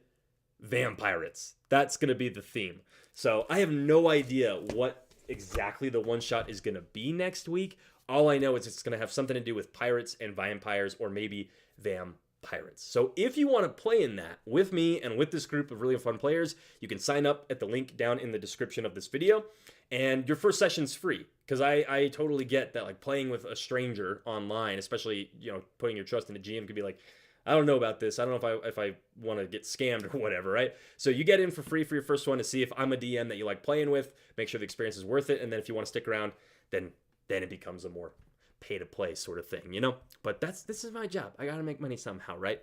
vampirates. That's going to be the theme. So I have no idea what exactly the one shot is going to be next week. All I know is it's going to have something to do with pirates and vampires, or maybe vampirates. So if you want to play in that with me and with this group of really fun players, you can sign up at the link down in the description of this video. And your first session's free, because I totally get that like playing with a stranger online, especially, you know, putting your trust in a GM could be like, I don't know about this. I don't know if I want to get scammed or whatever, right? So you get in for free for your first one to see if I'm a DM that you like playing with, make sure the experience is worth it, and then if you want to stick around, then it becomes a more pay-to-play sort of thing, you know? But this is my job. I got to make money somehow, right?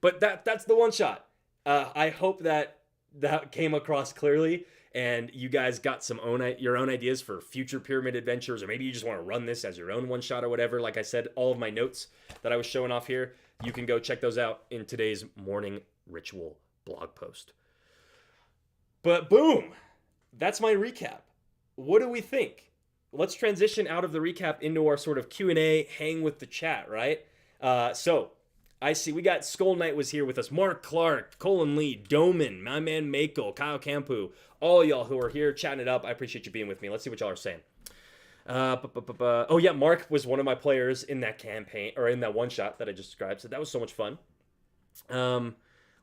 But that's the one shot. I hope that came across clearly, and you guys got your own ideas for future pyramid adventures, or maybe you just want to run this as your own one shot or whatever. Like I said, all of my notes that I was showing off here, you can go check those out in today's morning ritual blog post. But boom, that's my recap. What do we think? Let's transition out of the recap into our sort of Q&A, hang with the chat, right? So I see we got Skull Knight was here with us. Marc, Clark, Colin Lee, Doman, my man Mako, Kyle Campu, all y'all who are here chatting it up. I appreciate you being with me. Let's see what y'all are saying. Oh yeah, Marc was one of my players in that campaign, or in that one shot that I just described. So that was so much fun.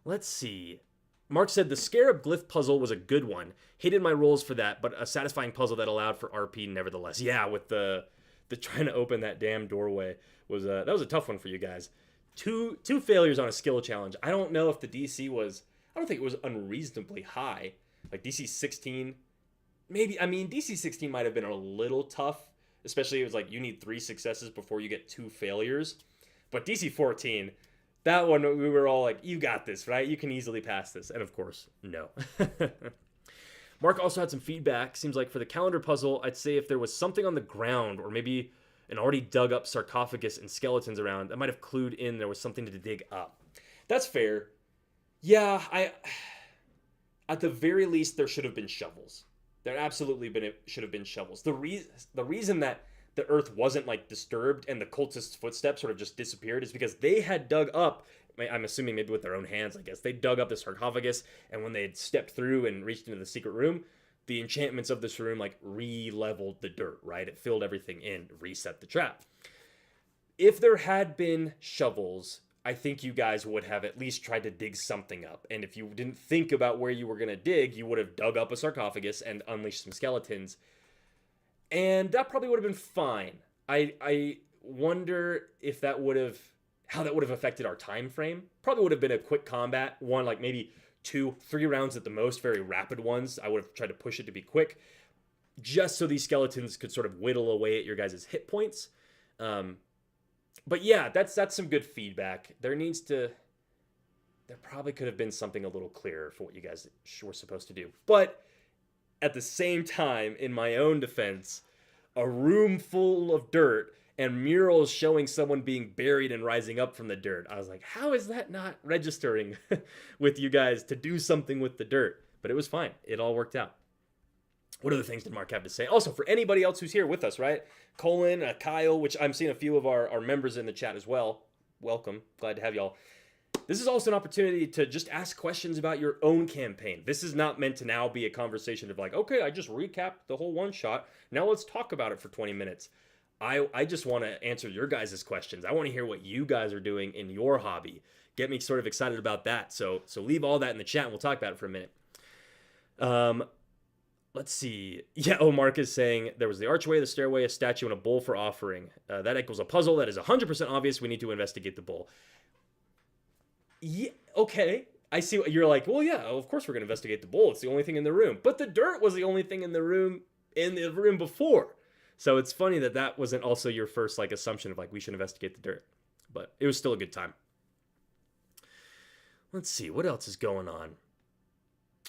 Let's see. Marc said the Scarab glyph puzzle was a good one. Hated my rolls for that, but a satisfying puzzle that allowed for RP nevertheless. Yeah, with the trying to open that damn doorway was that was a tough one for you guys. Two failures on a skill challenge. I don't know if the DC was, I don't think it was unreasonably high. Like DC 16, maybe, I mean, DC 16 might have been a little tough, especially it was like you need 3 successes before you get 2 failures. But DC 14, that one we were all like, you got this, right? You can easily pass this. And of course, no. Marc also had some feedback. Seems like for the calendar puzzle, I'd say if there was something on the ground, or maybe an already dug up sarcophagus and skeletons around, that might have clued in there was something to dig up. That's fair. Yeah, at the very least, there should have been shovels. There absolutely should have been shovels. The reason that the earth wasn't like disturbed and the cultists' footsteps sort of just disappeared is because they had dug up. I'm assuming maybe with their own hands, I guess. They dug up the sarcophagus, and when they had stepped through and reached into the secret room, the enchantments of this room like re-leveled the dirt, right? It filled everything in, reset the trap. If there had been shovels, I think you guys would have at least tried to dig something up. And if you didn't think about where you were going to dig, you would have dug up a sarcophagus and unleashed some skeletons. And that probably would have been fine. I wonder if that would have, how that would have affected our time frame. Probably would have been a quick combat, one like maybe 2-3 rounds at the most, very rapid ones. I would have tried to push it to be quick, just so these skeletons could sort of whittle away at your guys' hit points. But yeah, that's some good feedback. There probably could have been something a little clearer for what you guys were supposed to do. But at the same time, in my own defense, a room full of dirt and murals showing someone being buried and rising up from the dirt. I was like, how is that not registering with you guys to do something with the dirt? But it was fine. It all worked out. What other things did Marc have to say? Also, for anybody else who's here with us, right? Colin, Kyle, which I'm seeing a few of our members in the chat as well. Welcome. Glad to have y'all. This is also an opportunity to just ask questions about your own campaign. This is not meant to now be a conversation of like, okay, I just recapped the whole one shot. Now let's talk about it for 20 minutes. I just want to answer your guys' questions. I want to hear what you guys are doing in your hobby. Get me sort of excited about that. So leave all that in the chat and we'll talk about it for a minute. Let's see. Yeah, Marc is saying there was the archway, the stairway, a statue, and a bowl for offering. That equals a puzzle that is 100% obvious. We need to investigate the bowl. Yeah, okay. I see what you're like. Well, yeah, of course we're going to investigate the bowl. It's the only thing in the room. But the dirt was the only thing in the room before. So it's funny that wasn't also your first like assumption of like we should investigate the dirt. But it was still a good time. Let's see. What else is going on?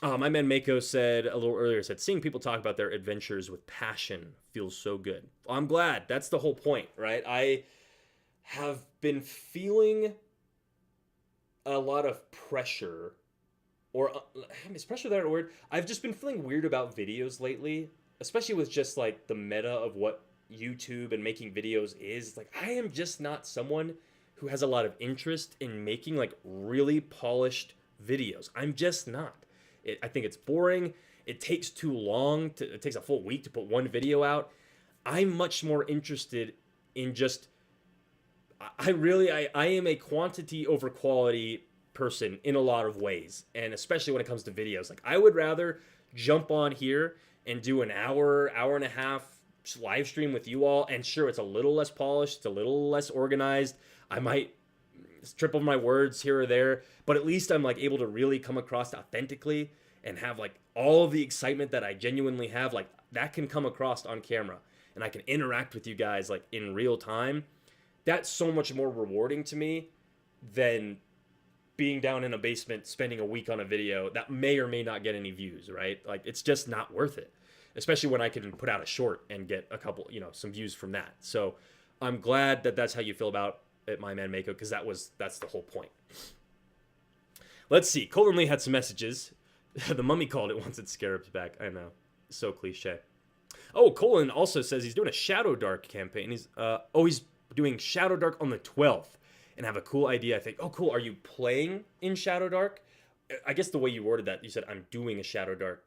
My man Mako said a little earlier, seeing people talk about their adventures with passion feels so good. Well, I'm glad. That's the whole point, right? I have been feeling a lot of pressure, or is pressure the right word? I've just been feeling weird about videos lately, especially with just like the meta of what YouTube and making videos is. It's like I am just not someone who has a lot of interest in making like really polished videos. I'm just not. I think it's boring. It takes too long. It takes a full week to put one video out. I'm much more interested in just... I am a quantity over quality person in a lot of ways. And especially when it comes to videos. Like I would rather jump on here and do an hour and a half live stream with you all. And sure, it's a little less polished. It's a little less organized. I might trip over my words here or there, but at least I'm like able to really come across authentically and have like all of the excitement that I genuinely have, like that can come across on camera and I can interact with you guys like in real time. That's so much more rewarding to me than being down in a basement spending a week on a video that may or may not get any views, right? Like it's just not worth it, especially when I can put out a short and get a couple, some views from that. So I'm glad that that's how you feel about at my man Mako, because that's the whole point. Let's see. Colin Lee had some messages. The mummy called it once its Scarab's back. I know. So cliche. Oh, Colin also says he's doing a Shadow Dark campaign. He's doing Shadow Dark on the 12th and have a cool idea. I think, oh, cool. Are you playing in Shadow Dark? I guess the way you worded that, you said, I'm doing a Shadow Dark.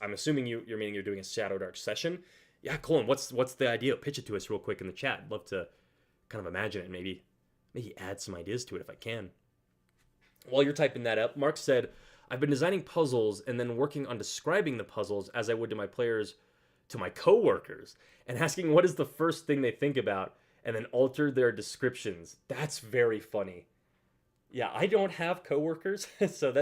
I'm assuming you're meaning you're doing a Shadow Dark session. Yeah, Colin, what's the idea? Pitch it to us real quick in the chat. I'd love to kind of imagine it, maybe add some ideas to it if I can. While you're typing that up, Marc said, I've been designing puzzles and then working on describing the puzzles as I would to my players, to my coworkers, and asking what is the first thing they think about, and then alter their descriptions. That's very funny. Yeah, I don't have coworkers, so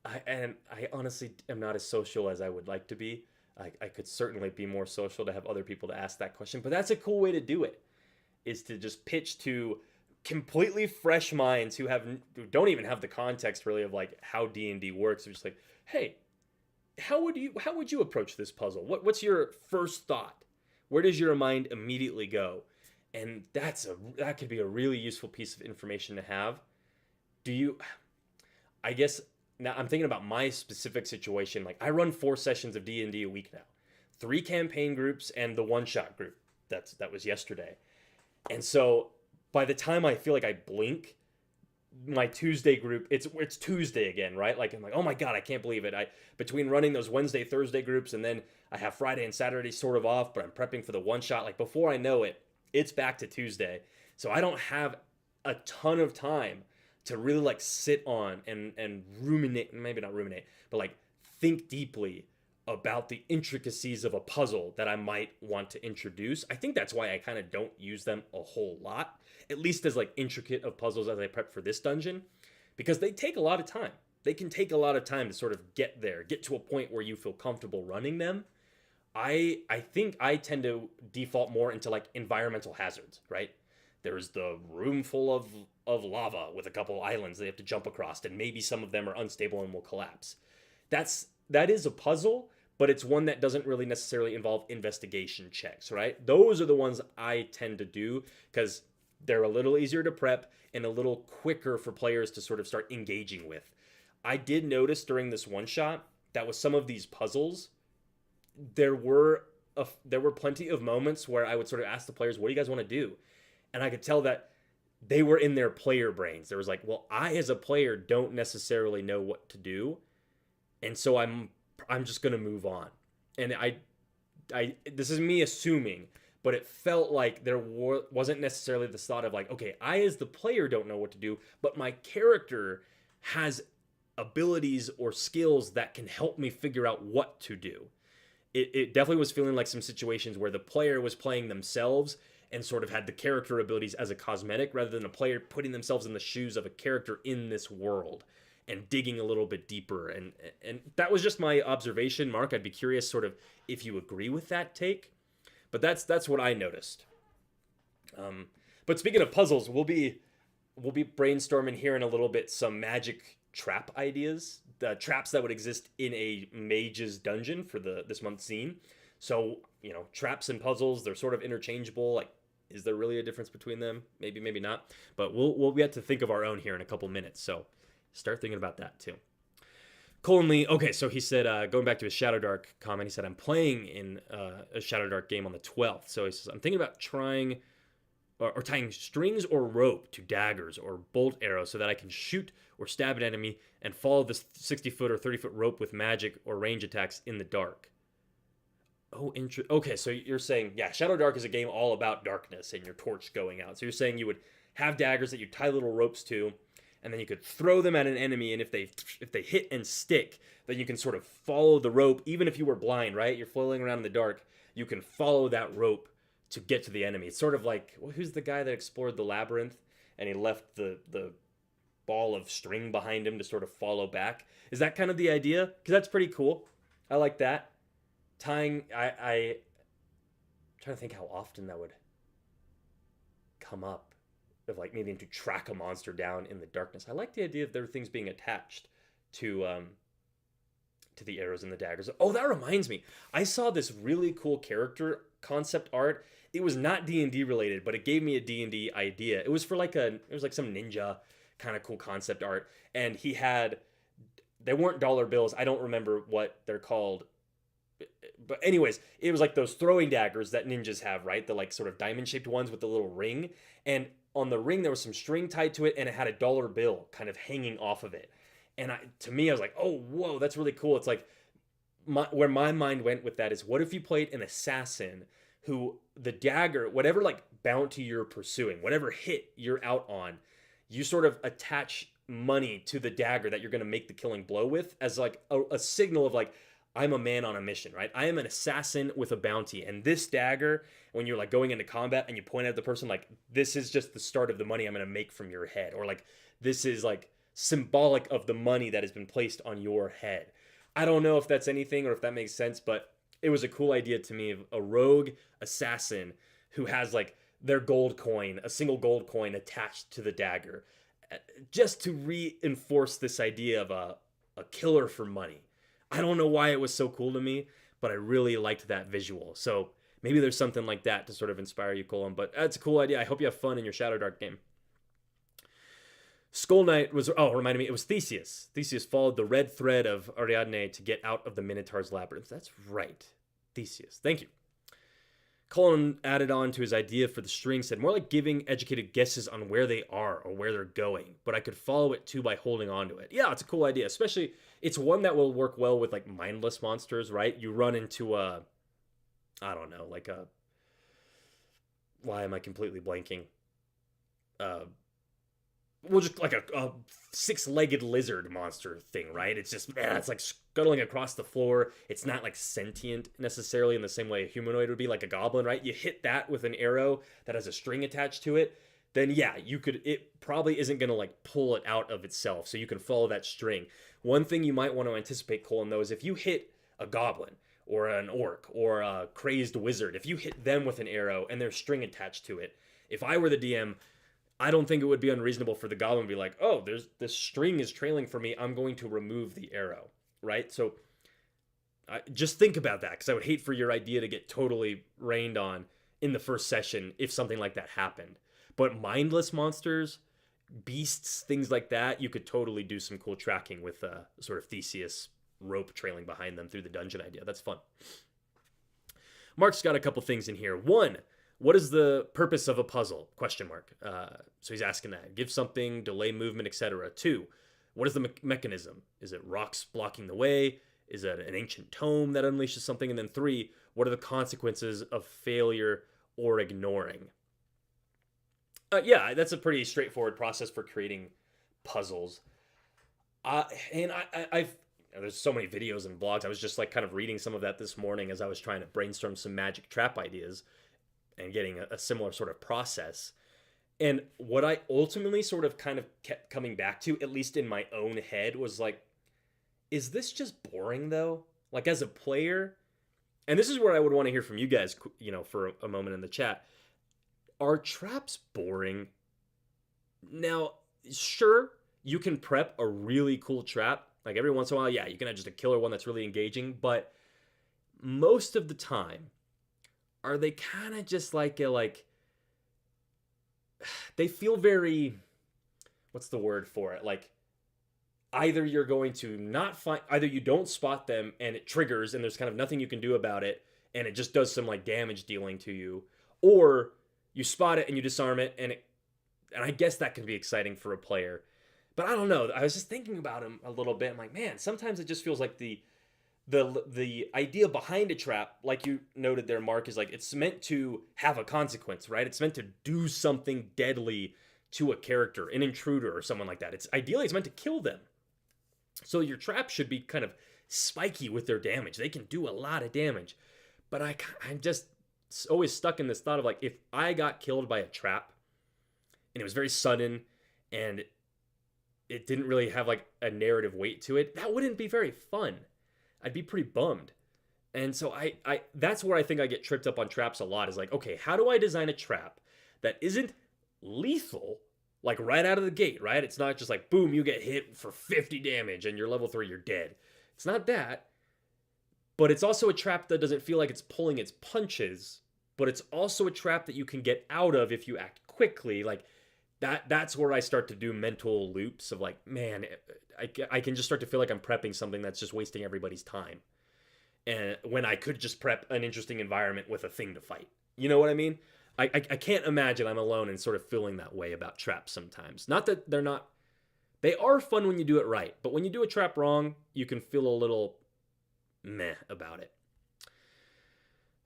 I honestly am not as social as I would like to be. I could certainly be more social to have other people to ask that question, but that's a cool way to do it, is to just pitch to completely fresh minds who don't even have the context really of like how D&D works. They're just like, hey, how would you approach this puzzle? What's your first thought? Where does your mind immediately go? And that could be a really useful piece of information to have. Do you I guess now I'm thinking about my specific situation. Like I run 4 sessions of D&D a week now. 3 campaign groups and the one-shot group. That was yesterday. And so by the time I feel like I blink, my Tuesday group, it's Tuesday again, right? Like I'm like, oh my god, I can't believe it. I between running those Wednesday, Thursday groups, and then I have Friday and Saturday sort of off, but I'm prepping for the one shot. Like before I know it, it's back to Tuesday. So I don't have a ton of time to really like sit on and ruminate, maybe not ruminate, but like think deeply about the intricacies of a puzzle that I might want to introduce. I think that's why I kind of don't use them a whole lot, at least as like intricate of puzzles as I prep for this dungeon, because they take a lot of time. They can take a lot of time to sort of get there, get to a point where you feel comfortable running them. I think I tend to default more into like environmental hazards, right? There's the room full of lava with a couple islands they have to jump across, and maybe some of them are unstable and will collapse. That is a puzzle, but it's one that doesn't really necessarily involve investigation checks, right? Those are the ones I tend to do because they're a little easier to prep and a little quicker for players to sort of start engaging with. I did notice during this one shot that with some of these puzzles, there were plenty of moments where I would sort of ask the players, "What do you guys want to do?" And I could tell that they were in their player brains. There was like, "Well, I as a player don't necessarily know what to do, and so I'm just gonna move on." And I this is me assuming, but it felt like there wasn't necessarily this thought of like, okay, I as the player don't know what to do, but my character has abilities or skills that can help me figure out what to do. It definitely was feeling like some situations where the player was playing themselves and sort of had the character abilities as a cosmetic rather than a player putting themselves in the shoes of a character in this world and digging a little bit deeper. And that was just my observation, Mark. I'd be curious sort of if you agree with that take. But that's what I noticed. But speaking of puzzles, we'll be brainstorming here in a little bit some magic trap ideas, the traps that would exist in a mage's dungeon for this month's scene. So, traps and puzzles, they're sort of interchangeable. Like, is there really a difference between them? Maybe, maybe not. But we'll get to think of our own here in a couple minutes. So start thinking about that too. Colin Lee, okay, so he said, going back to his Shadow Dark comment, he said, I'm playing in a Shadow Dark game on the 12th. So he says, I'm thinking about trying or tying strings or rope to daggers or bolt arrows so that I can shoot or stab an enemy and follow this 60-foot or 30-foot rope with magic or range attacks in the dark. Oh, okay, so you're saying, yeah, Shadow Dark is a game all about darkness and your torch going out. So you're saying you would have daggers that you tie little ropes to, and then you could throw them at an enemy, and if they hit and stick, then you can sort of follow the rope, even if you were blind, right? You're flailing around in the dark, you can follow that rope to get to the enemy. It's sort of like, who's the guy that explored the labyrinth and he left the ball of string behind him to sort of follow back? Is that kind of the idea? Because that's pretty cool. I like that. Tying, I'm trying to think how often that would come up, of like needing to track a monster down in the darkness. I like the idea of there are things being attached to the arrows and the daggers. Oh, that reminds me. I saw this really cool character concept art. It was not D&D related, but it gave me a D&D idea. It was for it was like some ninja kind of cool concept art. And they weren't dollar bills. I don't remember what they're called. But anyways, it was like those throwing daggers that ninjas have, right? The like sort of diamond shaped ones with the little ring. And on the ring, there was some string tied to it and it had a dollar bill kind of hanging off of it. And to me, I was like, oh, whoa, that's really cool. It's like where my mind went with that is, what if you played an assassin who the dagger, whatever like bounty you're pursuing, whatever hit you're out on, you sort of attach money to the dagger that you're going to make the killing blow with as like a signal of like, I'm a man on a mission, right? I am an assassin with a bounty. And this dagger, when you're like going into combat and you point at the person, like, this is just the start of the money I'm going to make from your head. Or like, this is like symbolic of the money that has been placed on your head. I don't know if that's anything or if that makes sense, but it was a cool idea to me of a rogue assassin who has like their gold coin, a single gold coin attached to the dagger, just to reinforce this idea of a killer for money. I don't know why it was so cool to me, but I really liked that visual. So Maybe there's something like that to sort of inspire you, Colin. But that's a cool idea. I hope you have fun in your Shadow Dark game. Skull Knight was, reminded me, it was Theseus. Theseus followed the red thread of Ariadne to get out of the Minotaur's labyrinth. That's right. Theseus. Thank you. Colin added on to his idea for the string, said, more like giving educated guesses on where they are or where they're going, but I could follow it too by holding on to it. Yeah, it's a cool idea, especially, it's one that will work well with, like, mindless monsters, right? You run into a, I don't know, like a, why am I completely blanking? Well, just like a six-legged lizard monster thing, right? It's just, it's like scuttling across the floor. It's not like sentient necessarily in the same way a humanoid would be, like a goblin, right? You hit that with an arrow that has a string attached to it, then yeah, it probably isn't going to like pull it out of itself, so you can follow that string. One thing you might want to anticipate, Colin, though, is if you hit a goblin or an orc or a crazed wizard, if you hit them with an arrow and there's string attached to it, if I were the DM, I don't think it would be unreasonable for the goblin to be like, oh, this string is trailing for me, I'm going to remove the arrow, right? So just think about that, because I would hate for your idea to get totally rained on in the first session if something like that happened. But mindless monsters, beasts, things like that, you could totally do some cool tracking with sort of Theseus rope trailing behind them through the dungeon idea. That's fun. Marc's got a couple things in here. One, what is the purpose of a puzzle? Question mark. So he's asking that. Give something, delay movement, etc. 2, what is the mechanism? Is it rocks blocking the way? Is it an ancient tome that unleashes something? And then 3, what are the consequences of failure or ignoring? Yeah, that's a pretty straightforward process for creating puzzles. And I've there's so many videos and blogs. I was just like kind of reading some of that this morning as I was trying to brainstorm some magic trap ideas and getting a similar sort of process. And what I ultimately sort of kind of kept coming back to, at least in my own head, was like, is this just boring though? Like as a player, and this is where I would want to hear from you guys, for a moment in the chat. Are traps boring? Now, sure, you can prep a really cool trap. Like every once in a while, yeah, you can have just a killer one that's really engaging, but most of the time, are they kind of just like they feel very, what's the word for it? Like either you're going to either you don't spot them and it triggers and there's kind of nothing you can do about it and it just does some like damage dealing to you, or you spot it and you disarm it and I guess that can be exciting for a player. But I don't know. I was just thinking about him a little bit. I'm like, man, sometimes it just feels like the idea behind a trap, like you noted there, Marc, is like it's meant to have a consequence, right? It's meant to do something deadly to a character, an intruder or someone like that. It's meant to kill them. So your trap should be kind of spiky with their damage. They can do a lot of damage. But I'm just always stuck in this thought of like, if I got killed by a trap and it was very sudden and it didn't really have like a narrative weight to it, that wouldn't be very fun. I'd be pretty bummed. And so I that's where I think I get tripped up on traps a lot, is like, okay, how do I design a trap that isn't lethal, like right out of the gate, right? It's not just like, boom, you get hit for 50 damage and you're level 3, you're dead. It's not that. But it's also a trap that doesn't feel like it's pulling its punches, but it's also a trap that you can get out of if you act quickly. Like that's where I start to do mental loops of like, man, I can just start to feel like I'm prepping something that's just wasting everybody's time. And when I could just prep an interesting environment with a thing to fight. You know what I mean? I can't imagine I'm alone in sort of feeling that way about traps sometimes. Not that they are fun when you do it right, but when you do a trap wrong, you can feel a little meh about it.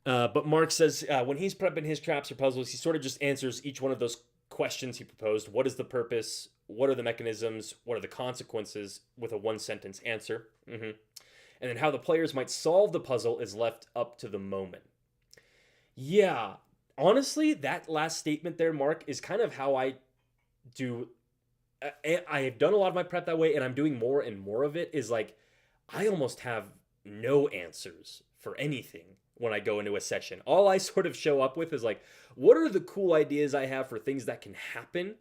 But Marc says when he's prepping his traps or puzzles, he sort of just answers each one of those questions he proposed. What is the purpose? What are the mechanisms? What are the consequences? With a 1-sentence answer. And then how the players might solve the puzzle is left up to the moment. Yeah, honestly, that last statement there, Marc, is kind of how I do. I have done a lot of my prep that way, and I'm doing more and more of it, is like, I almost have no answers for anything when I go into a session. All I sort of show up with is like, what are the cool ideas I have for things that can happen?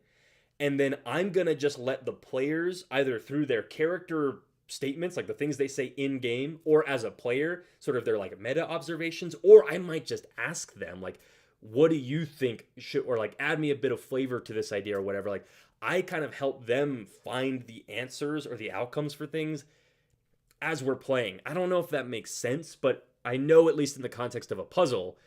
And then I'm going to just let the players, either through their character statements, like the things they say in game or as a player, sort of their like meta observations, or I might just ask them like, what do you think should, or like add me a bit of flavor to this idea or whatever. Like I kind of help them find the answers or the outcomes for things as we're playing. I don't know if that makes sense, but I know at least in the context of a puzzle,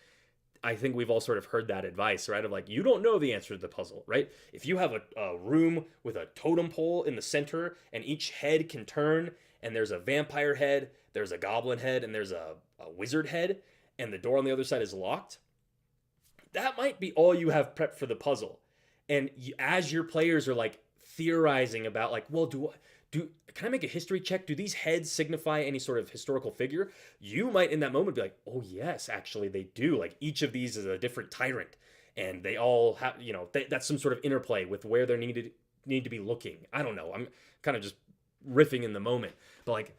I think we've all sort of heard that advice, right? Of like, you don't know the answer to the puzzle, right? If you have a room with a totem pole in the center and each head can turn and there's a vampire head, there's a goblin head, and there's a wizard head, and the door on the other side is locked, that might be all you have prepped for the puzzle. And as your players are like theorizing about like, well, can I make a history check? Do these heads signify any sort of historical figure? You might in that moment be like, oh yes, actually they do. Like each of these is a different tyrant, and they all have, that's some sort of interplay with where they need to be looking. I don't know. I'm kind of just riffing in the moment, but like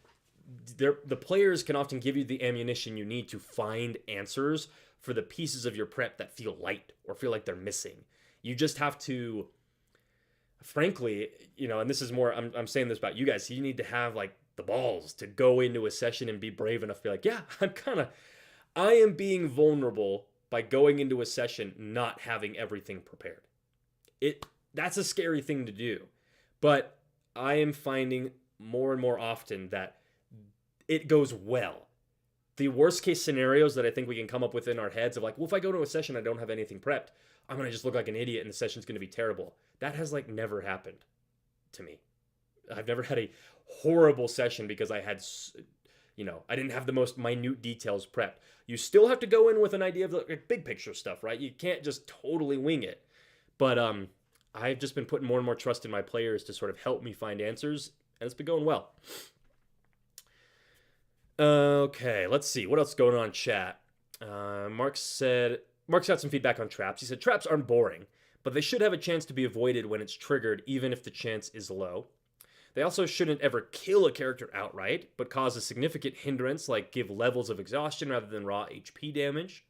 the players can often give you the ammunition you need to find answers for the pieces of your prep that feel light or feel like they're missing. You just have to, frankly, and this is more, I'm saying this about you guys, you need to have like the balls to go into a session and be brave enough to be like, yeah, I am being vulnerable by going into a session not having everything prepared. That's a scary thing to do. But I am finding more and more often that it goes well. The worst case scenarios that I think we can come up with in our heads of like, well, if I go to a session, I don't have anything prepped, I'm going to just look like an idiot and the session's going to be terrible. That has like never happened to me. I've never had a horrible session because I had, I didn't have the most minute details prepped. You still have to go in with an idea of the big picture stuff, right? You can't just totally wing it. But I've just been putting more and more trust in my players to sort of help me find answers, and it's been going well. Okay, let's see. What else is going on in chat? Marc's got some feedback on traps. He said, traps aren't boring, but they should have a chance to be avoided when it's triggered, even if the chance is low. They also shouldn't ever kill a character outright, but cause a significant hindrance, like give levels of exhaustion rather than raw HP damage.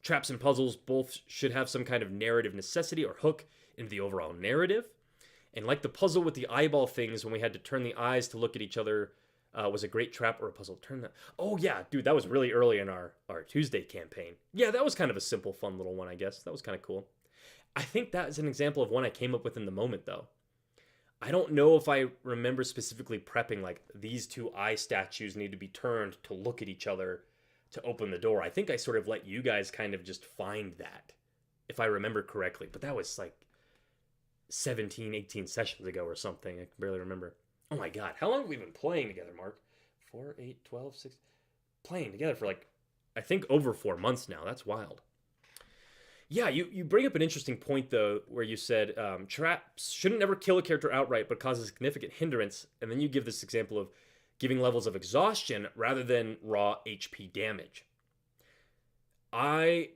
Traps and puzzles both should have some kind of narrative necessity or hook into the overall narrative. And like the puzzle with the eyeball things when we had to turn the eyes to look at each other was a great trap or a puzzle. Oh yeah, dude, that was really early in our Tuesday campaign. Yeah, that was kind of a simple, fun little one, I guess. That was kind of cool. I think that is an example of one I came up with in the moment, though. I don't know if I remember specifically prepping, like, these two eye statues need to be turned to look at each other to open the door. I think I sort of let you guys kind of just find that, if I remember correctly. But that was, like, 17, 18 sessions ago or something. I can barely remember. Oh, my God. How long have we been playing together, Marc? 4, 8, 12, 6... Playing together for, like, I think over 4 months now. That's wild. Yeah, you bring up an interesting point, though, where you said traps shouldn't ever kill a character outright, but cause a significant hindrance. And then you give this example of giving levels of exhaustion rather than raw HP damage. I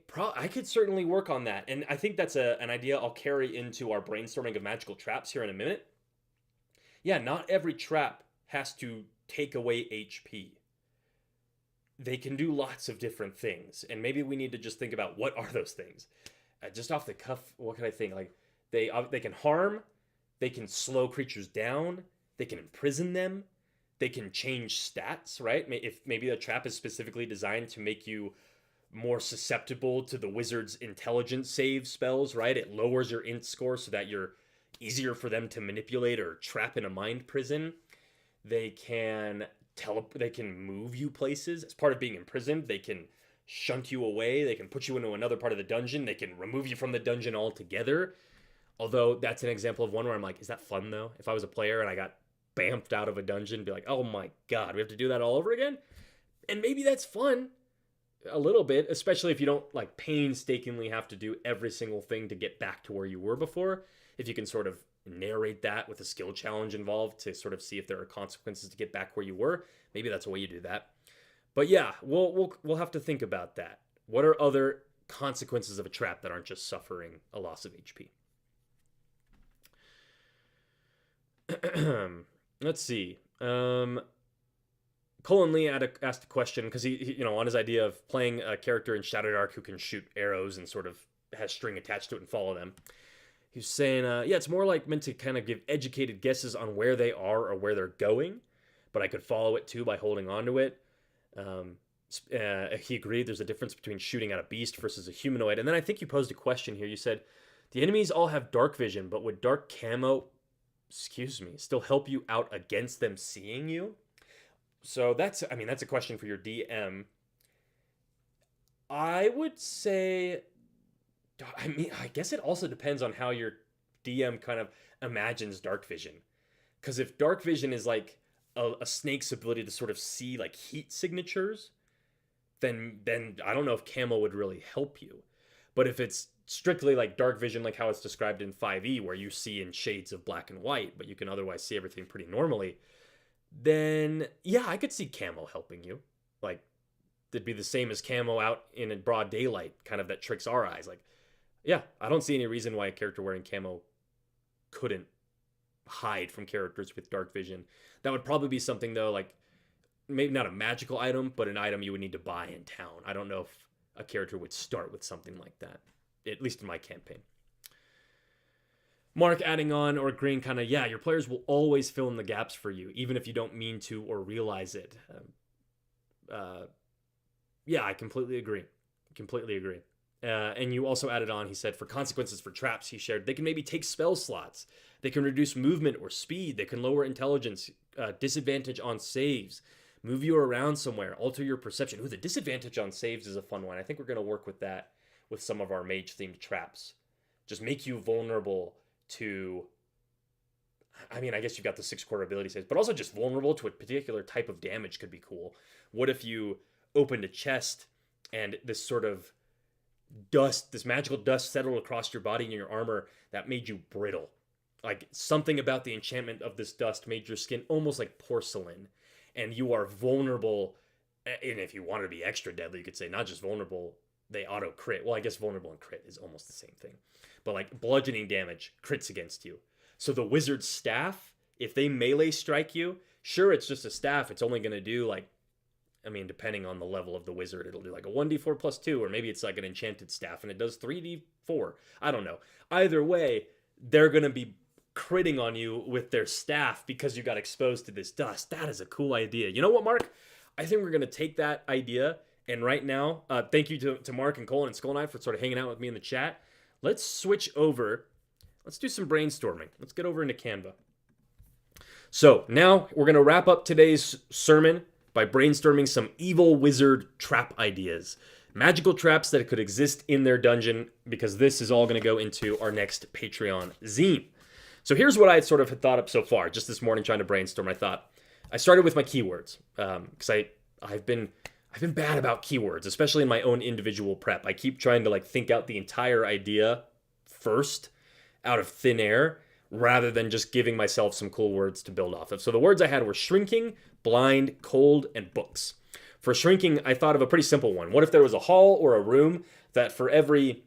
could certainly work on that. And I think that's an idea I'll carry into our brainstorming of magical traps here in a minute. Yeah, not every trap has to take away HP. They can do lots of different things, and maybe we need to just think about what are those things. Just off the cuff, what can I think? Like they can harm, they can slow creatures down, they can imprison them, they can change stats, right? If maybe the trap is specifically designed to make you more susceptible to the wizard's intelligence save spells, right? It lowers your int score so that you're easier for them to manipulate or trap in a mind prison. They can move you places. As part of being imprisoned, they can shunt you away. They can put you into another part of the dungeon. They can remove you from the dungeon altogether. Although that's an example of one where I'm like, is that fun though? If I was a player and I got bamfed out of a dungeon, be like, oh my God, we have to do that all over again? And maybe that's fun a little bit, especially if you don't like painstakingly have to do every single thing to get back to where you were before. If you can sort of narrate that with a skill challenge involved to sort of see if there are consequences to get back where you were, maybe that's a way you do that. But yeah, we'll have to think about that. What are other consequences of a trap that aren't just suffering a loss of HP? Let's see. Colin Lee asked a question because he on his idea of playing a character in Shadowdark who can shoot arrows and sort of has string attached to it and follow them. He's saying, it's more like meant to kind of give educated guesses on where they are or where they're going. but I could follow it too by holding onto it. He agreed there's a difference between shooting at a beast versus a humanoid. And then I think you posed a question here. You said, the enemies all have dark vision, but would dark camo, still help you out against them seeing you? So that's a question for your DM. I would say, I guess it also depends on how your DM kind of imagines dark vision. Because if dark vision is like a snake's ability to sort of see like heat signatures, then I don't know if camo would really help you. But if it's strictly like dark vision, like how it's described in 5e, where you see in shades of black and white, but you can otherwise see everything pretty normally, then yeah, I could see camo helping you. Like, it'd be the same as camo out in a broad daylight, kind of that tricks our eyes. Like, yeah, I don't see any reason why a character wearing camo couldn't hide from characters with dark vision. That would probably be something, though, like, maybe not a magical item, but an item you would need to buy in town. I don't know if a character would start with something like that, at least in my campaign. Marc adding on or agreeing kind of, yeah, your players will always fill in the gaps for you, even if you don't mean to or realize it. Yeah, I completely agree. And you also added on, he said, for consequences for traps, he shared, they can maybe take spell slots. They can reduce movement or speed. They can lower intelligence, disadvantage on saves, move you around somewhere, alter your perception. Ooh, the disadvantage on saves is a fun one. I think we're going to work with that with some of our mage-themed traps. Just make you vulnerable to, I guess you've got the 6-quarter ability saves, but also just vulnerable to a particular type of damage could be cool. What if you opened a chest and this sort of dust, this magical dust settled across your body and your armor that made you brittle? Like, something about the enchantment of this dust made your skin almost like porcelain, and you are vulnerable. And if you wanted to be extra deadly, you could say not just vulnerable, they auto crit. Well, I guess vulnerable and crit is almost the same thing. But like bludgeoning damage crits against you. So the wizard's staff, if they melee strike you, sure, it's just a staff. It's only going to do like, depending on the level of the wizard, it'll do like a 1d4 plus 2, or maybe it's like an enchanted staff and it does 3d4. I don't know. Either way, they're going to be critting on you with their staff because you got exposed to this dust. That is a cool idea. You know what, Marc? I think we're going to take that idea, and right now, thank you to Marc and Colin and Skull Knight for sort of hanging out with me in the chat. Let's switch over. Let's do some brainstorming. Let's get over into Canva. So now we're going to wrap up today's sermon by brainstorming some evil wizard trap ideas. Magical traps that could exist in their dungeon, because this is all going to go into our next Patreon zine. So here's what I sort of had thought up so far. Just this morning trying to brainstorm, I started with my keywords, because I've been bad about keywords, especially in my own individual prep. I keep trying to like think out the entire idea first out of thin air, rather than just giving myself some cool words to build off of. So the words I had were shrinking, blind, cold, and books. For shrinking, I thought of a pretty simple one. What if there was a hall or a room that for every,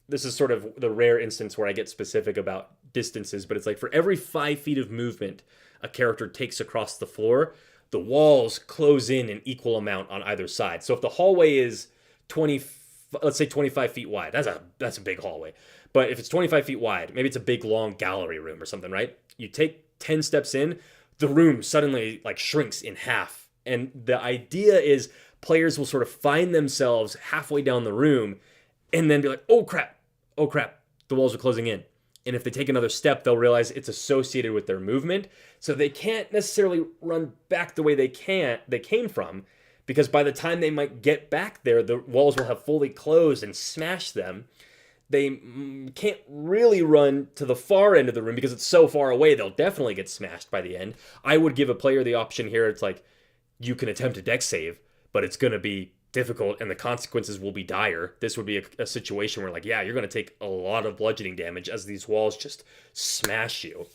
this is sort of the rare instance where I get specific about distances, but it's like for every 5 feet of movement a character takes across the floor, the walls close in an equal amount on either side. So if the hallway is 25 feet wide, that's a big hallway. But if it's 25 feet wide, maybe it's a big long gallery room or something, right? You take 10 steps in, the room suddenly like shrinks in half. And the idea is players will sort of find themselves halfway down the room and then be like, oh crap, the walls are closing in. And if they take another step, they'll realize it's associated with their movement. So they can't necessarily run back the way they came from, because by the time they might get back there, the walls will have fully closed and smashed them. They can't really run to the far end of the room because it's so far away, they'll definitely get smashed by the end. I would give a player the option here. It's like, you can attempt a dex save, but it's going to be difficult and the consequences will be dire. This would be a situation where like, yeah, you're going to take a lot of bludgeoning damage as these walls just smash you.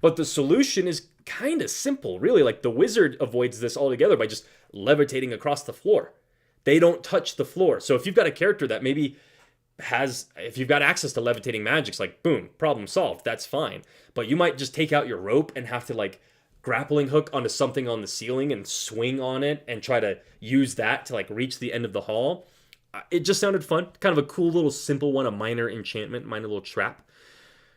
But the solution is kind of simple, really. Like, the wizard avoids this altogether by just levitating across the floor. They don't touch the floor. So if you've got a character that maybe if you've got access to levitating magics, like boom, problem solved, that's fine. But you might just take out your rope and have to like grappling hook onto something on the ceiling and swing on it and try to use that to like reach the end of the hall. It just sounded fun. Kind of a cool little simple one, a minor enchantment, minor little trap.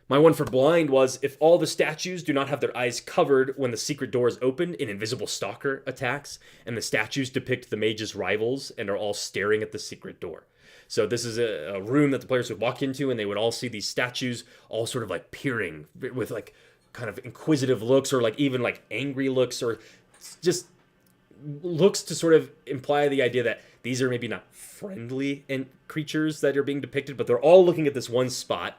My one for blind was if all the statues do not have their eyes covered when the secret door is opened, an invisible stalker attacks, and the statues depict the mage's rivals and are all staring at the secret door. So this is a room that the players would walk into, and they would all see these statues all sort of like peering with like kind of inquisitive looks, or like even like angry looks, or just looks to sort of imply the idea that these are maybe not friendly and creatures that are being depicted, but they're all looking at this one spot.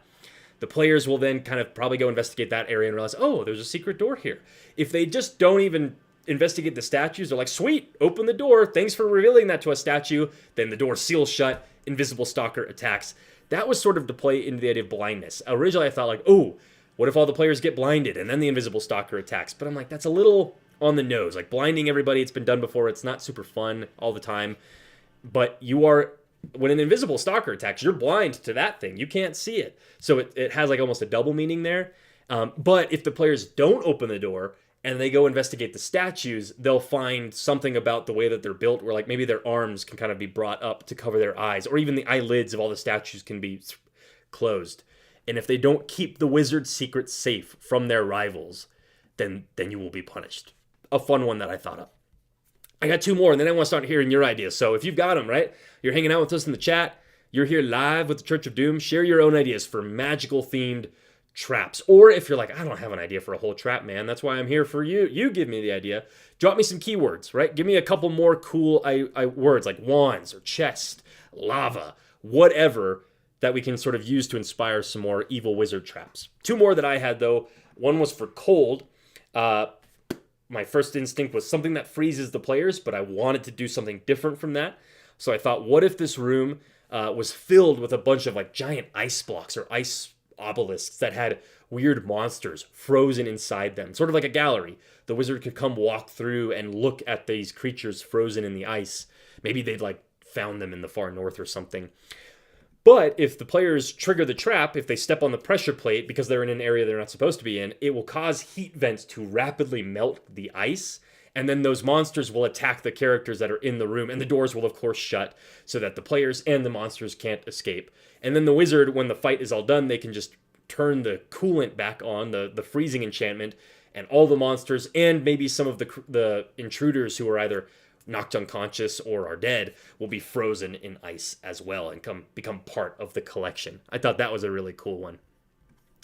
The players will then kind of probably go investigate that area and realize, oh, there's a secret door here. If they just don't even investigate the statues, they're like, sweet, open the door. Thanks for revealing that to a statue. Then the door seals shut. Invisible stalker attacks. That was sort of to play into the idea of blindness. Originally, I thought like, oh, what if all the players get blinded and then the invisible stalker attacks? But I'm like, that's a little on the nose. Like blinding everybody, it's been done before. It's not super fun all the time. But you are... when an invisible stalker attacks, you're blind to that thing. You can't see it. So it has like almost a double meaning there. But if the players don't open the door and they go investigate the statues, they'll find something about the way that they're built where like maybe their arms can kind of be brought up to cover their eyes, or even the eyelids of all the statues can be closed. And if they don't keep the wizard's secret safe from their rivals, then you will be punished. A fun one that I thought of. I got two more, and then I want to start hearing your ideas. So if you've got them, right? You're hanging out with us in the chat. You're here live with the Church of Doom. Share your own ideas for magical-themed traps. Or if you're like, I don't have an idea for a whole trap, man. That's why I'm here for you. You give me the idea. Drop me some keywords, right? Give me a couple more cool words like wands or chest, lava, whatever that we can sort of use to inspire some more evil wizard traps. Two more that I had, though. One was for cold. My first instinct was something that freezes the players, but I wanted to do something different from that. So I thought, what if this room was filled with a bunch of like giant ice blocks or ice obelisks that had weird monsters frozen inside them, sort of like a gallery. The wizard could come walk through and look at these creatures frozen in the ice. Maybe they'd like found them in the far north or something. But if the players trigger the trap, if they step on the pressure plate because they're in an area they're not supposed to be in, it will cause heat vents to rapidly melt the ice. And then those monsters will attack the characters that are in the room. And the doors will, of course, shut so that the players and the monsters can't escape. And then the wizard, when the fight is all done, they can just turn the coolant back on, the freezing enchantment, and all the monsters and maybe some of the intruders who are either knocked unconscious or are dead will be frozen in ice as well and become part of the collection. I thought that was a really cool one.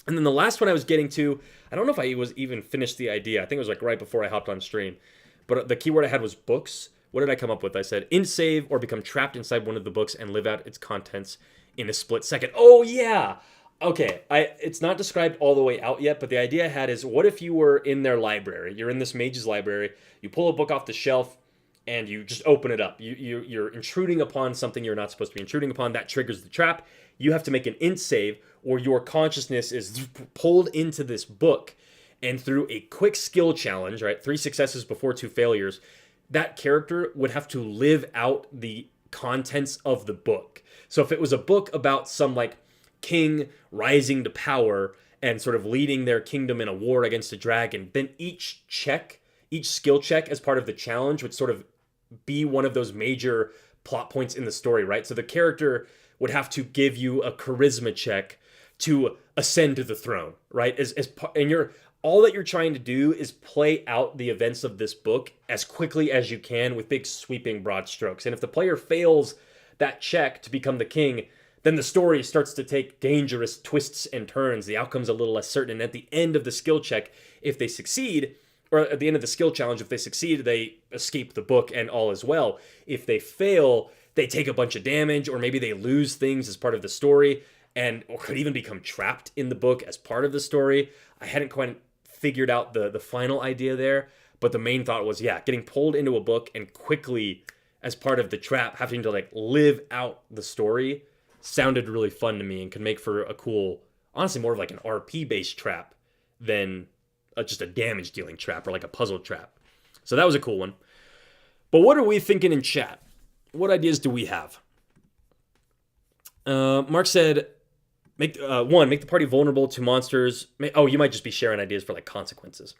And then the last one I was getting to, I don't know if I was even finished the idea. I think it was like right before I hopped on stream. But the keyword I had was books. What did I come up with? I said, int save or become trapped inside one of the books and live out its contents in a split second. Oh, yeah. Okay, it's not described all the way out yet, but the idea I had is, what if you were in their library? You're in this mage's library. You pull a book off the shelf, and you just open it up. You're intruding upon something you're not supposed to be intruding upon. That triggers the trap. You have to make an int save, or your consciousness is pulled into this book, and through a quick skill challenge, right, 3 successes before 2 failures, that character would have to live out the contents of the book. So if it was a book about some like king rising to power and sort of leading their kingdom in a war against a dragon, then each skill check as part of the challenge would sort of be one of those major plot points in the story, right? So the character would have to give you a charisma check to ascend to the throne, right? And all that you're trying to do is play out the events of this book as quickly as you can with big sweeping broad strokes. And if the player fails that check to become the king, then the story starts to take dangerous twists and turns. The outcome's a little less certain. And at the end of the skill check, if they succeed, or at the end of the skill challenge, if they succeed, they escape the book and all is well. If they fail, they take a bunch of damage, or maybe they lose things as part of the story, or could even become trapped in the book as part of the story. I hadn't quite figured out the final idea there, but the main thought was, getting pulled into a book and quickly, as part of the trap, having to like live out the story sounded really fun to me and could make for a cool, honestly, more of like an RP-based trap than just a damage-dealing trap or like a puzzle trap. So that was a cool one. But what are we thinking in chat? What ideas do we have? Marc said, make the party vulnerable to monsters. You might just be sharing ideas for like consequences.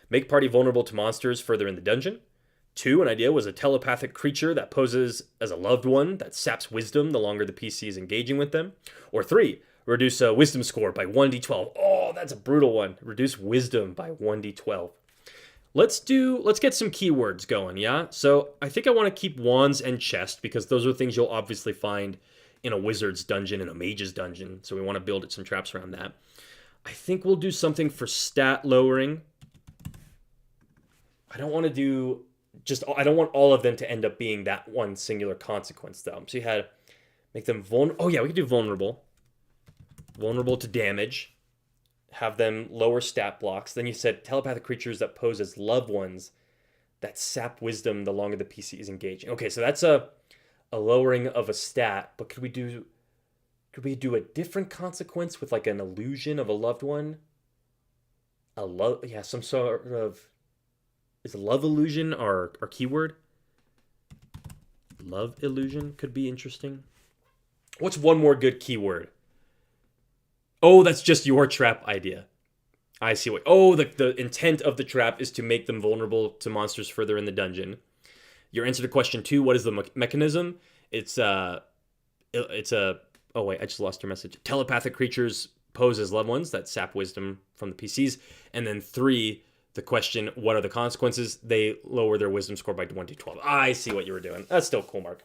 Make party vulnerable to monsters further in the dungeon. 2, an idea was a telepathic creature that poses as a loved one that saps wisdom the longer the PC is engaging with them. Or 3, reduce a wisdom score by 1d12. Oh, Oh, that's a brutal one. Reduce wisdom by 1d12. Let's get some keywords going, yeah? So I think I want to keep wands and chest because those are things you'll obviously find in a wizard's dungeon, in a mage's dungeon. So we want to build some traps around that. I think we'll do something for stat lowering. I don't want to do I don't want all of them to end up being that one singular consequence though. So you had make them vulnerable. Oh yeah, we could do vulnerable. Vulnerable to damage. Have them lower stat blocks. Then you said telepathic creatures that pose as loved ones that sap wisdom the longer the PC is engaging. Okay, so that's a lowering of a stat, but could we do a different consequence with like an illusion of a loved one? Some sort of is love illusion our keyword? Love illusion could be interesting. What's one more good keyword? Oh, that's just your trap idea. I see what. Oh, the intent of the trap is to make them vulnerable to monsters further in the dungeon. Your answer to question 2, what is the mechanism? It's a. Oh wait, I just lost your message. Telepathic creatures pose as loved ones that sap wisdom from the PCs, and then 3, the question, what are the consequences? They lower their wisdom score by 1d12. I see what you were doing. That's still cool, Marc.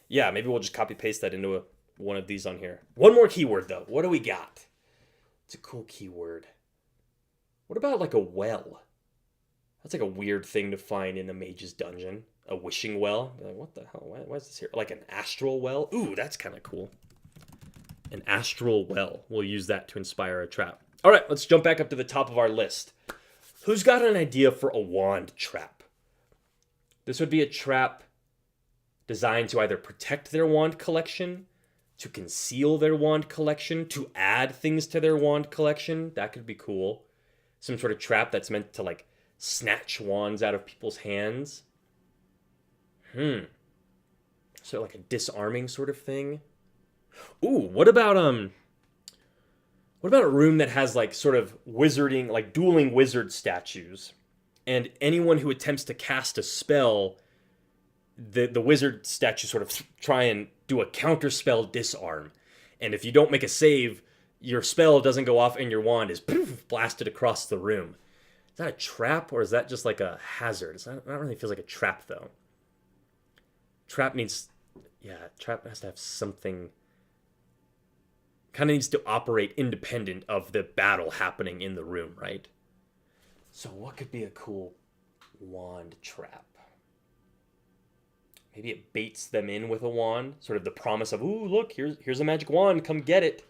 Yeah, maybe we'll just copy paste that into one of these on here. One more keyword though. What do we got? It's a cool keyword. What about like a well? That's like a weird thing to find in a mage's dungeon. A wishing well. You're like, what the hell? Why is this here? Like an astral well? Ooh, that's kind of cool. An astral well. We'll use that to inspire a trap. All right, let's jump back up to the top of our list. Who's got an idea for a wand trap? This would be a trap designed to either protect their wand collection, to conceal their wand collection, to add things to their wand collection. That could be cool. Some sort of trap that's meant to like snatch wands out of people's hands. So like a disarming sort of thing. Ooh, what about a room that has like sort of wizarding, like dueling wizard statues, and anyone who attempts to cast a spell, the wizard statue sort of try and do a counter spell disarm, and if you don't make a save, your spell doesn't go off and your wand is blasted across the room. Is that a trap or is that just like a hazard? That really feels like a trap though. Trap has to have something. Kind of needs to operate independent of the battle happening in the room, right? So what could be a cool wand trap? Maybe it baits them in with a wand, sort of the promise of, ooh, look, here's a magic wand, come get it.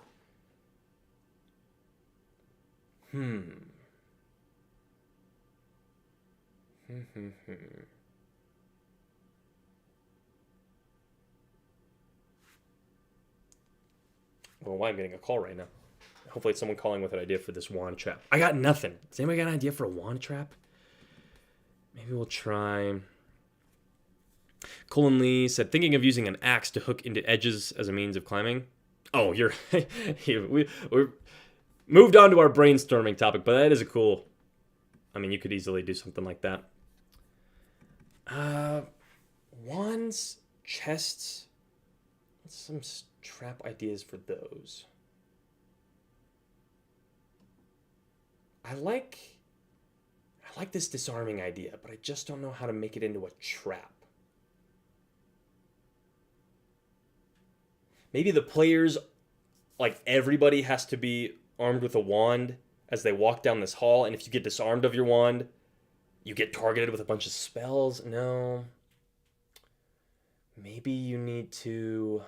Well, why I'm getting a call right now. Hopefully it's someone calling with an idea for this wand trap. I got nothing. Does anybody got an idea for a wand trap? Maybe we'll try. Colin Lee said, thinking of using an axe to hook into edges as a means of climbing. Oh, we're moved on to our brainstorming topic, but that is a cool. I mean, you could easily do something like that. Wands, chests. What's some trap ideas for those? I like this disarming idea, but I just don't know how to make it into a trap. Maybe the players, like everybody has to be armed with a wand as they walk down this hall, and if you get disarmed of your wand, you get targeted with a bunch of spells. No. Maybe you need to.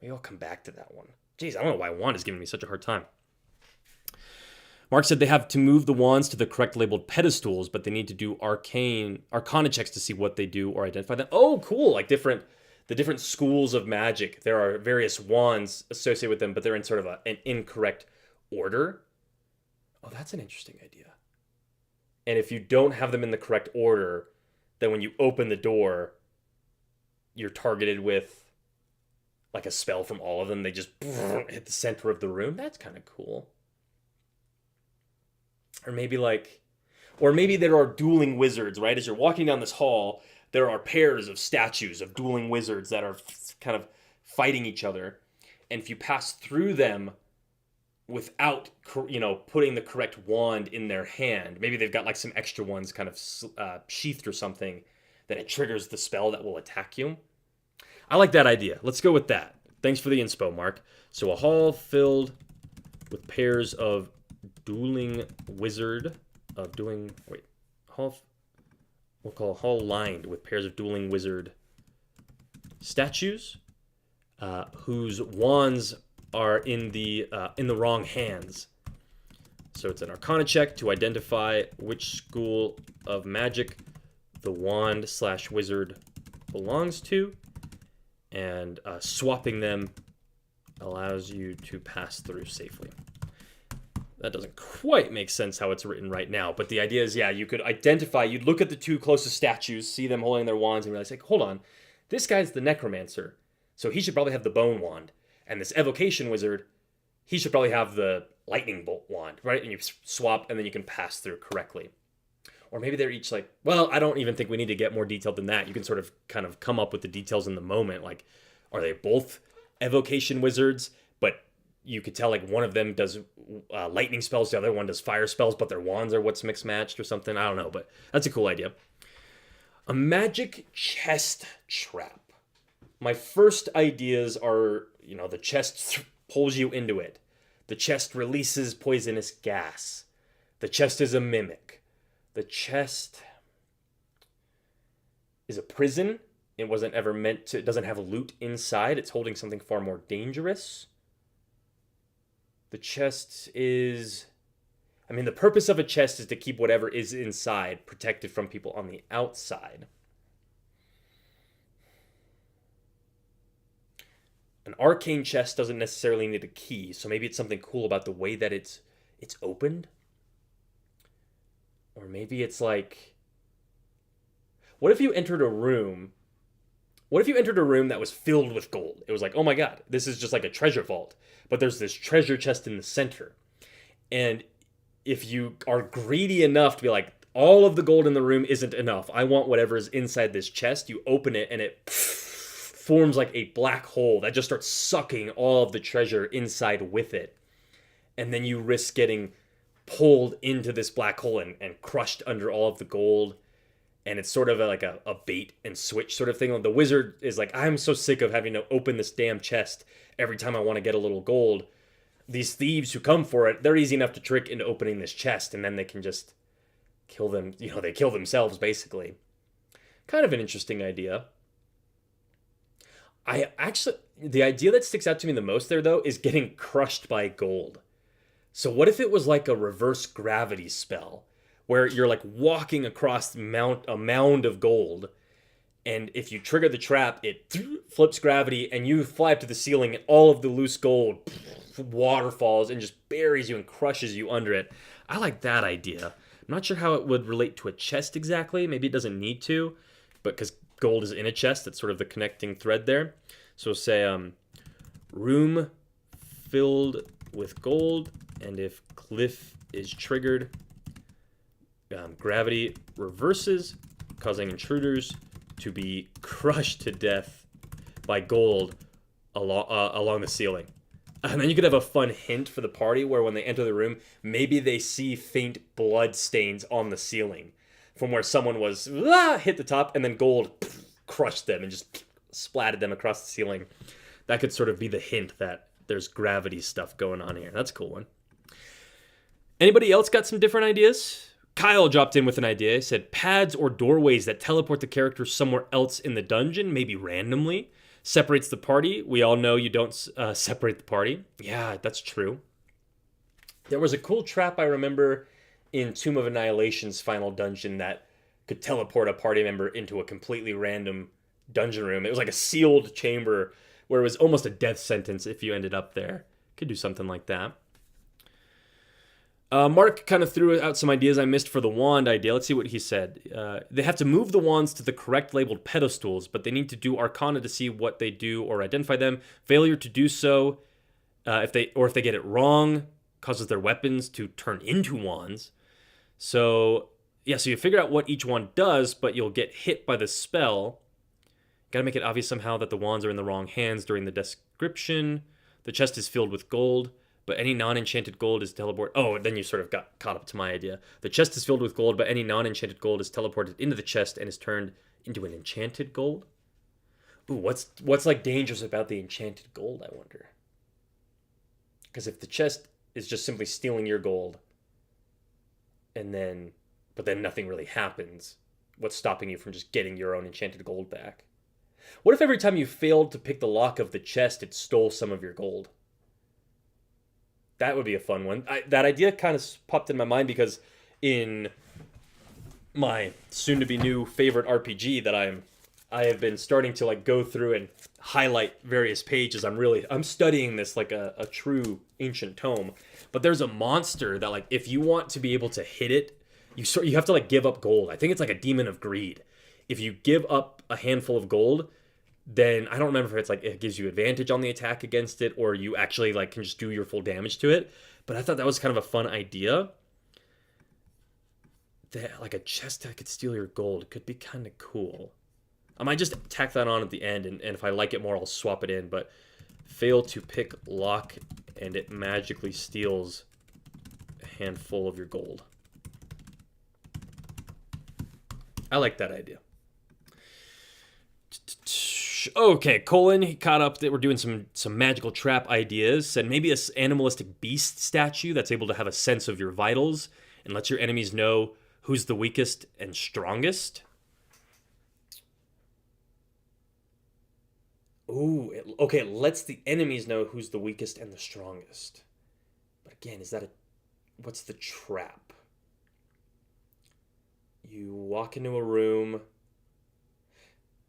Maybe I'll come back to that one. Jeez, I don't know why wand is giving me such a hard time. Marc said they have to move the wands to the correct labeled pedestals, but they need to do arcana checks to see what they do or identify them. Oh, cool. Like the different schools of magic. There are various wands associated with them, but they're in sort of an incorrect order. Oh, that's an interesting idea. And if you don't have them in the correct order, then when you open the door, you're targeted with like a spell from all of them. They just hit the center of the room. That's kind of cool. Or maybe there are dueling wizards, right? As you're walking down this hall, there are pairs of statues of dueling wizards that are kind of fighting each other. And if you pass through them, without putting the correct wand in their hand. Maybe they've got like some extra ones kind of sheathed or something that it triggers the spell that will attack you. I like that idea. Let's go with that. Thanks for the inspo, Mark. So a hall filled with pairs of dueling wizard of doing hall. We'll call a hall lined with pairs of dueling wizard statues, whose wands are in the wrong hands. So it's an Arcana check to identify which school of magic the wand/wizard belongs to, and swapping them allows you to pass through safely. That doesn't quite make sense how it's written right now, but the idea is, yeah, you could identify, you'd look at the two closest statues, see them holding their wands, and realize, like, hold on, this guy's the necromancer, so he should probably have the bone wand. And this evocation wizard, he should probably have the lightning bolt wand, right? And you swap, and then you can pass through correctly. Or maybe they're each like, well, I don't even think we need to get more detailed than that. You can sort of kind of come up with the details in the moment. Like, are they both evocation wizards? But you could tell like one of them does lightning spells, the other one does fire spells, but their wands are what's mixed matched or something. I don't know, but that's a cool idea. A magic chest trap. My first ideas are, the chest pulls you into it. The chest releases poisonous gas. The chest is a mimic. The chest is a prison. It wasn't ever meant to, it doesn't have loot inside. It's holding something far more dangerous. The chest is, the purpose of a chest is to keep whatever is inside protected from people on the outside. An arcane chest doesn't necessarily need a key, so maybe it's something cool about the way that it's opened. Or maybe it's like, what if you entered a room that was filled with gold? It was like, oh my god, this is just like a treasure vault, but there's this treasure chest in the center. And if you are greedy enough to be like, all of the gold in the room isn't enough, I want whatever is inside this chest, you open it and it forms like a black hole that just starts sucking all of the treasure inside with it. And then you risk getting pulled into this black hole and crushed under all of the gold. And it's sort of like a bait and switch sort of thing. The wizard is like, I'm so sick of having to open this damn chest every time I want to get a little gold. These thieves who come for it, they're easy enough to trick into opening this chest, and then they can just kill them. They kill themselves, basically. Kind of an interesting idea. The idea that sticks out to me the most there, though, is getting crushed by gold. So what if it was like a reverse gravity spell, where you're like walking across a mound of gold, and if you trigger the trap, it flips gravity, and you fly up to the ceiling, and all of the loose gold waterfalls and just buries you and crushes you under it. I like that idea. I'm not sure how it would relate to a chest exactly. Maybe it doesn't need to, but because gold is in a chest, that's sort of the connecting thread there. So say room filled with gold, and if cliff is triggered, gravity reverses, causing intruders to be crushed to death by gold along the ceiling. And then you could have a fun hint for the party where when they enter the room, maybe they see faint blood stains on the ceiling from where someone was hit the top, and then gold crushed them and just splatted them across the ceiling. That could sort of be the hint that there's gravity stuff going on here. That's a cool one. Anybody else got some different ideas? Kyle dropped in with an idea. He said pads or doorways that teleport the character somewhere else in the dungeon, maybe randomly. Separates the party. We all know you don't separate the party. Yeah, that's true. There was a cool trap I remember in Tomb of Annihilation's final dungeon that could teleport a party member into a completely random dungeon room. It was like a sealed chamber where it was almost a death sentence if you ended up there. Could do something like that. Marc kind of threw out some ideas I missed for the wand idea. Let's see what he said. They have to move the wands to the correct labeled pedestals, but they need to do Arcana to see what they do or identify them. Failure to do so, if they get it wrong, causes their weapons to turn into wands. So you figure out what each wand does, but you'll get hit by the spell. Got to make it obvious somehow that the wands are in the wrong hands during the description. The chest is filled with gold, but any non-enchanted gold is teleport. Oh, then you sort of got caught up to my idea. The chest is filled with gold, but any non-enchanted gold is teleported into the chest and is turned into an enchanted gold. Ooh, what's like dangerous about the enchanted gold, I wonder? Because if the chest is just simply stealing your gold, and then but then nothing really happens, what's stopping you from just getting your own enchanted gold back? What if every time you failed to pick the lock of the chest, it stole some of your gold? That would be a fun one. That idea kind of popped in my mind because in my soon-to-be new favorite RPG that I have been starting to like go through and highlight various pages. I'm studying this like a true ancient tome. But there's a monster that like if you want to be able to hit it, you have to like give up gold. I think it's like a demon of greed. If you give up a handful of gold, then I don't remember if it's like it gives you advantage on the attack against it or you actually like can just do your full damage to it. But I thought that was kind of a fun idea. That like a chest that could steal your gold could be kind of cool. I might just tack that on at the end, and if I like it more, I'll swap it in. But fail to pick lock, and it magically steals a handful of your gold. I like that idea. Okay, Colin, he caught up that we're doing some magical trap ideas. Said maybe an animalistic beast statue that's able to have a sense of your vitals and lets your enemies know who's the weakest and strongest. Ooh, okay, it lets the enemies know who's the weakest and the strongest. But again, what's the trap? You walk into a room.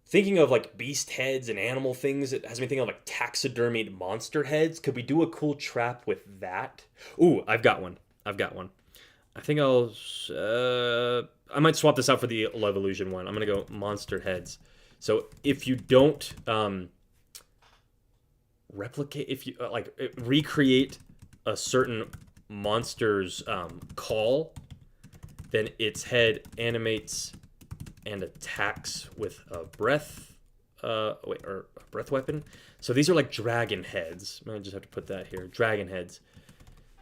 Thinking of like beast heads and animal things, it has me thinking of like taxidermied monster heads. Could we do a cool trap with that? Ooh, I've got one. I think I might swap this out for the Love Illusion one. I'm gonna go monster heads. So if you don't replicate, if you recreate a certain monster's call, then its head animates and attacks with a breath or a breath weapon. So these are like dragon heads. I just have to put that here. Dragon heads.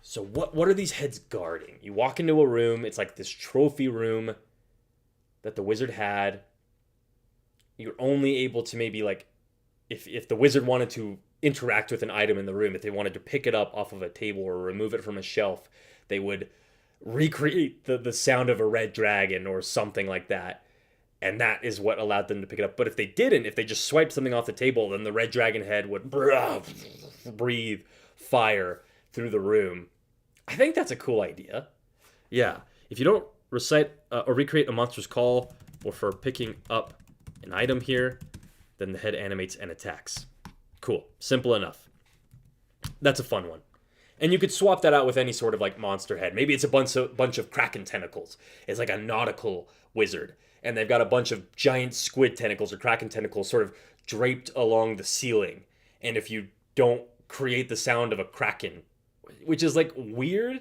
So what are these heads guarding? You walk into a room, it's like this trophy room that the wizard had. You're only able to maybe like if the wizard wanted to interact with an item in the room, if they wanted to pick it up off of a table or remove it from a shelf, they would recreate the sound of a red dragon or something like that. And that is what allowed them to pick it up. But if they didn't, if they just swiped something off the table, then the red dragon head would breathe fire through the room. I think that's a cool idea. Yeah. If you don't recite or recreate a monster's call or for picking up an item here, then the head animates and attacks. Cool. Simple enough. That's a fun one. And you could swap that out with any sort of like monster head. Maybe it's a bunch of kraken tentacles. It's like a nautical wizard. And they've got a bunch of giant squid tentacles or kraken tentacles sort of draped along the ceiling. And if you don't create the sound of a kraken, which is like weird,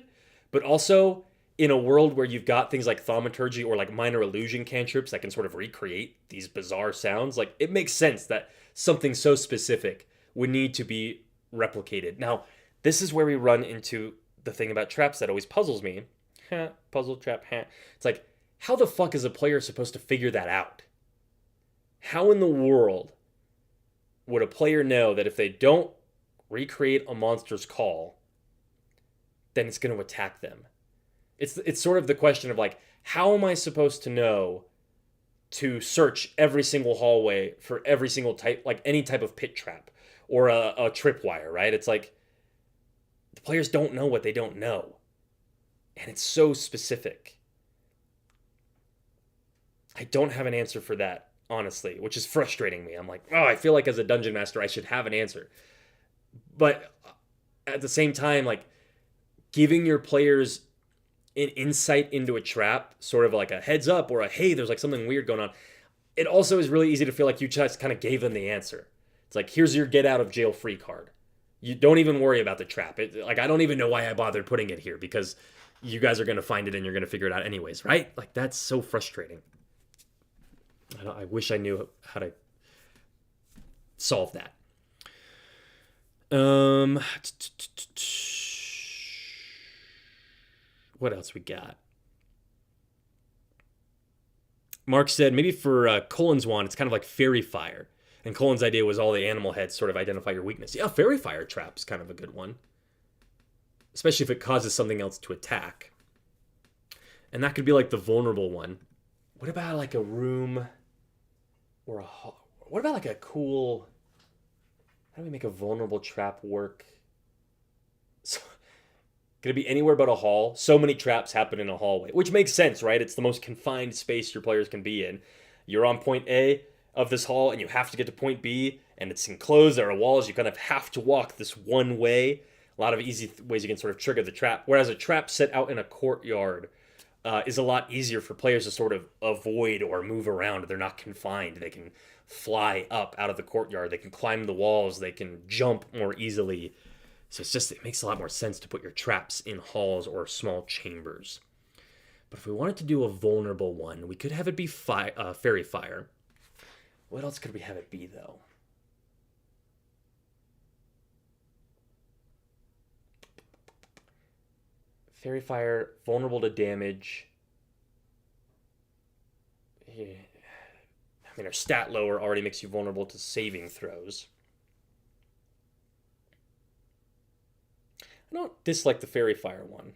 but also in a world where you've got things like thaumaturgy or like minor illusion cantrips that can sort of recreate these bizarre sounds, like it makes sense that something so specific would need to be replicated. Now, this is where we run into the thing about traps that always puzzles me. Puzzle trap. It's like, how the fuck is a player supposed to figure that out? How in the world would a player know that if they don't recreate a monster's call, then it's going to attack them? It's sort of the question of like, how am I supposed to know to search every single hallway for every single type, like any type of pit trap or a tripwire, right? It's like the players don't know what they don't know. And it's so specific. I don't have an answer for that, honestly, which is frustrating me. I'm like, oh, I feel like as a dungeon master, I should have an answer. But at the same time, like giving your players an insight into a trap, sort of like a heads up or a, hey, there's like something weird going on. It also is really easy to feel like you just kind of gave them the answer. It's like, here's your get out of jail free card. You don't even worry about the trap. Like, I don't even know why I bothered putting it here because you guys are going to find it and you're going to figure it out anyways, right? Like, that's so frustrating. I wish I knew how to solve that. what else we got? Marc said maybe for Colin's wand, it's kind of like fairy fire. And Colin's idea was all the animal heads sort of identify your weakness. Yeah, fairy fire trap's kind of a good one. Especially if it causes something else to attack. And that could be like the vulnerable one. What about like a room or a hall? What about like a cool... How do we make a vulnerable trap work? So, could it be anywhere but a hall? So many traps happen in a hallway, which makes sense, right? It's the most confined space your players can be in. You're on point A of this hall, and you have to get to point B, and it's enclosed. There are walls. You kind of have to walk this one way. A lot of easy ways you can sort of trigger the trap. Whereas a trap set out in a courtyard is a lot easier for players to sort of avoid or move around. They're not confined. They can fly up out of the courtyard. They can climb the walls. They can jump more easily. So it makes a lot more sense to put your traps in halls or small chambers. But if we wanted to do a vulnerable one, we could have it be fairy fire. What else could we have it be, though? Fairy fire, vulnerable to damage. Yeah. I mean, our stat lower already makes you vulnerable to saving throws. I don't dislike the fairy fire one.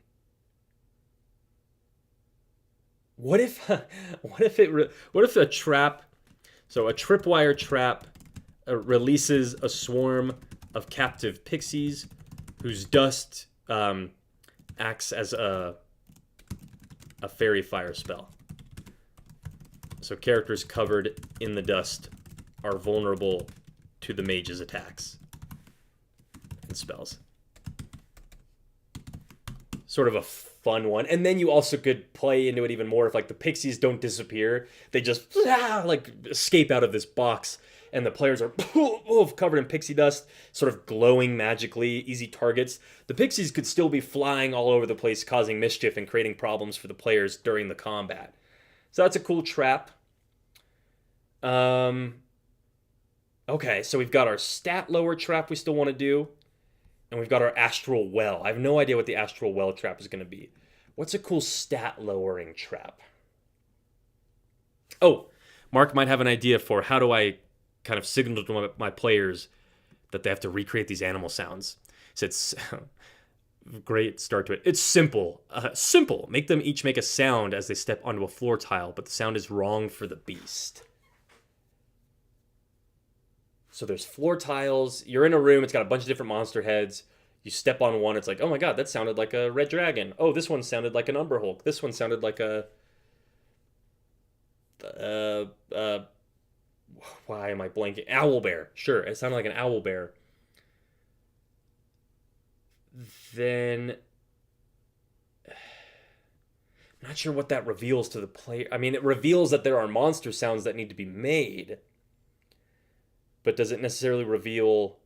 What if a trap, so a tripwire trap releases a swarm of captive pixies whose dust acts as a fairy fire spell. So characters covered in the dust are vulnerable to the mage's attacks and spells. Sort of a fun one. And then you also could play into it even more if like the pixies don't disappear. They just like escape out of this box and the players are covered in pixie dust, sort of glowing magically, easy targets. The pixies could still be flying all over the place, causing mischief and creating problems for the players during the combat. So that's a cool trap. Okay, so we've got our stat lower trap we still want to do. And we've got our astral well. I have no idea what the astral well trap is going to be. What's a cool stat lowering trap? Oh, Marc might have an idea for how do I kind of signal to my players that they have to recreate these animal sounds. So it's great start to it. It's simple. Simple. Make them each make a sound as they step onto a floor tile, but the sound is wrong for the beast. So there's floor tiles. You're in a room. It's got a bunch of different monster heads. You step on one. It's like, oh my god, that sounded like a red dragon. Oh, this one sounded like an Umber Hulk. This one sounded like a... why am I blanking? Owl bear. Sure, it sounded like an owl bear. Then... I'm not sure what that reveals to the player. I mean, it reveals that there are monster sounds that need to be made. But does it necessarily reveal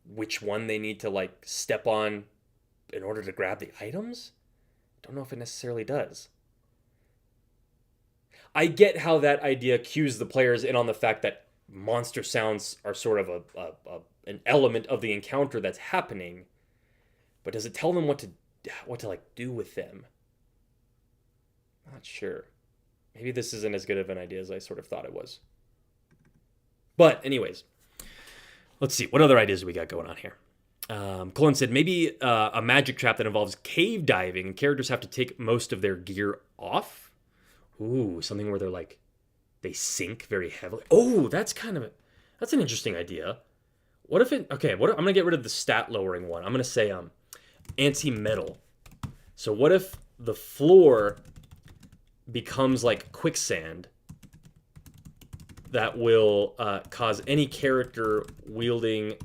which one they need to, like, step on in order to grab the items? I don't know if it necessarily does. I get how that idea cues the players in on the fact that monster sounds are sort of an element of the encounter that's happening. But does it tell them what to like do with them? Not sure. Maybe this isn't as good of an idea as I sort of thought it was. But anyways, let's see. What other ideas do we got going on here? Colin said maybe a magic trap that involves cave diving and characters have to take most of their gear off. Ooh, something where they sink very heavily. Oh, that's an interesting idea. What if it, I'm going to get rid of the stat lowering one. I'm going to say anti-metal. So what if the floor becomes like quicksand that will cause any character wielding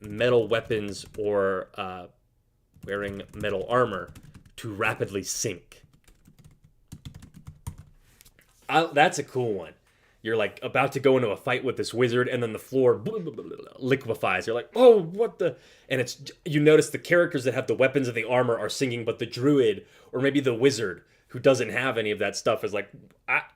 metal weapons or wearing metal armor to rapidly sink. That's a cool one. You're like about to go into a fight with this wizard and then the floor liquefies. You're like, oh, what the... And you notice the characters that have the weapons and the armor are sinking, but the druid or maybe the wizard who doesn't have any of that stuff is like,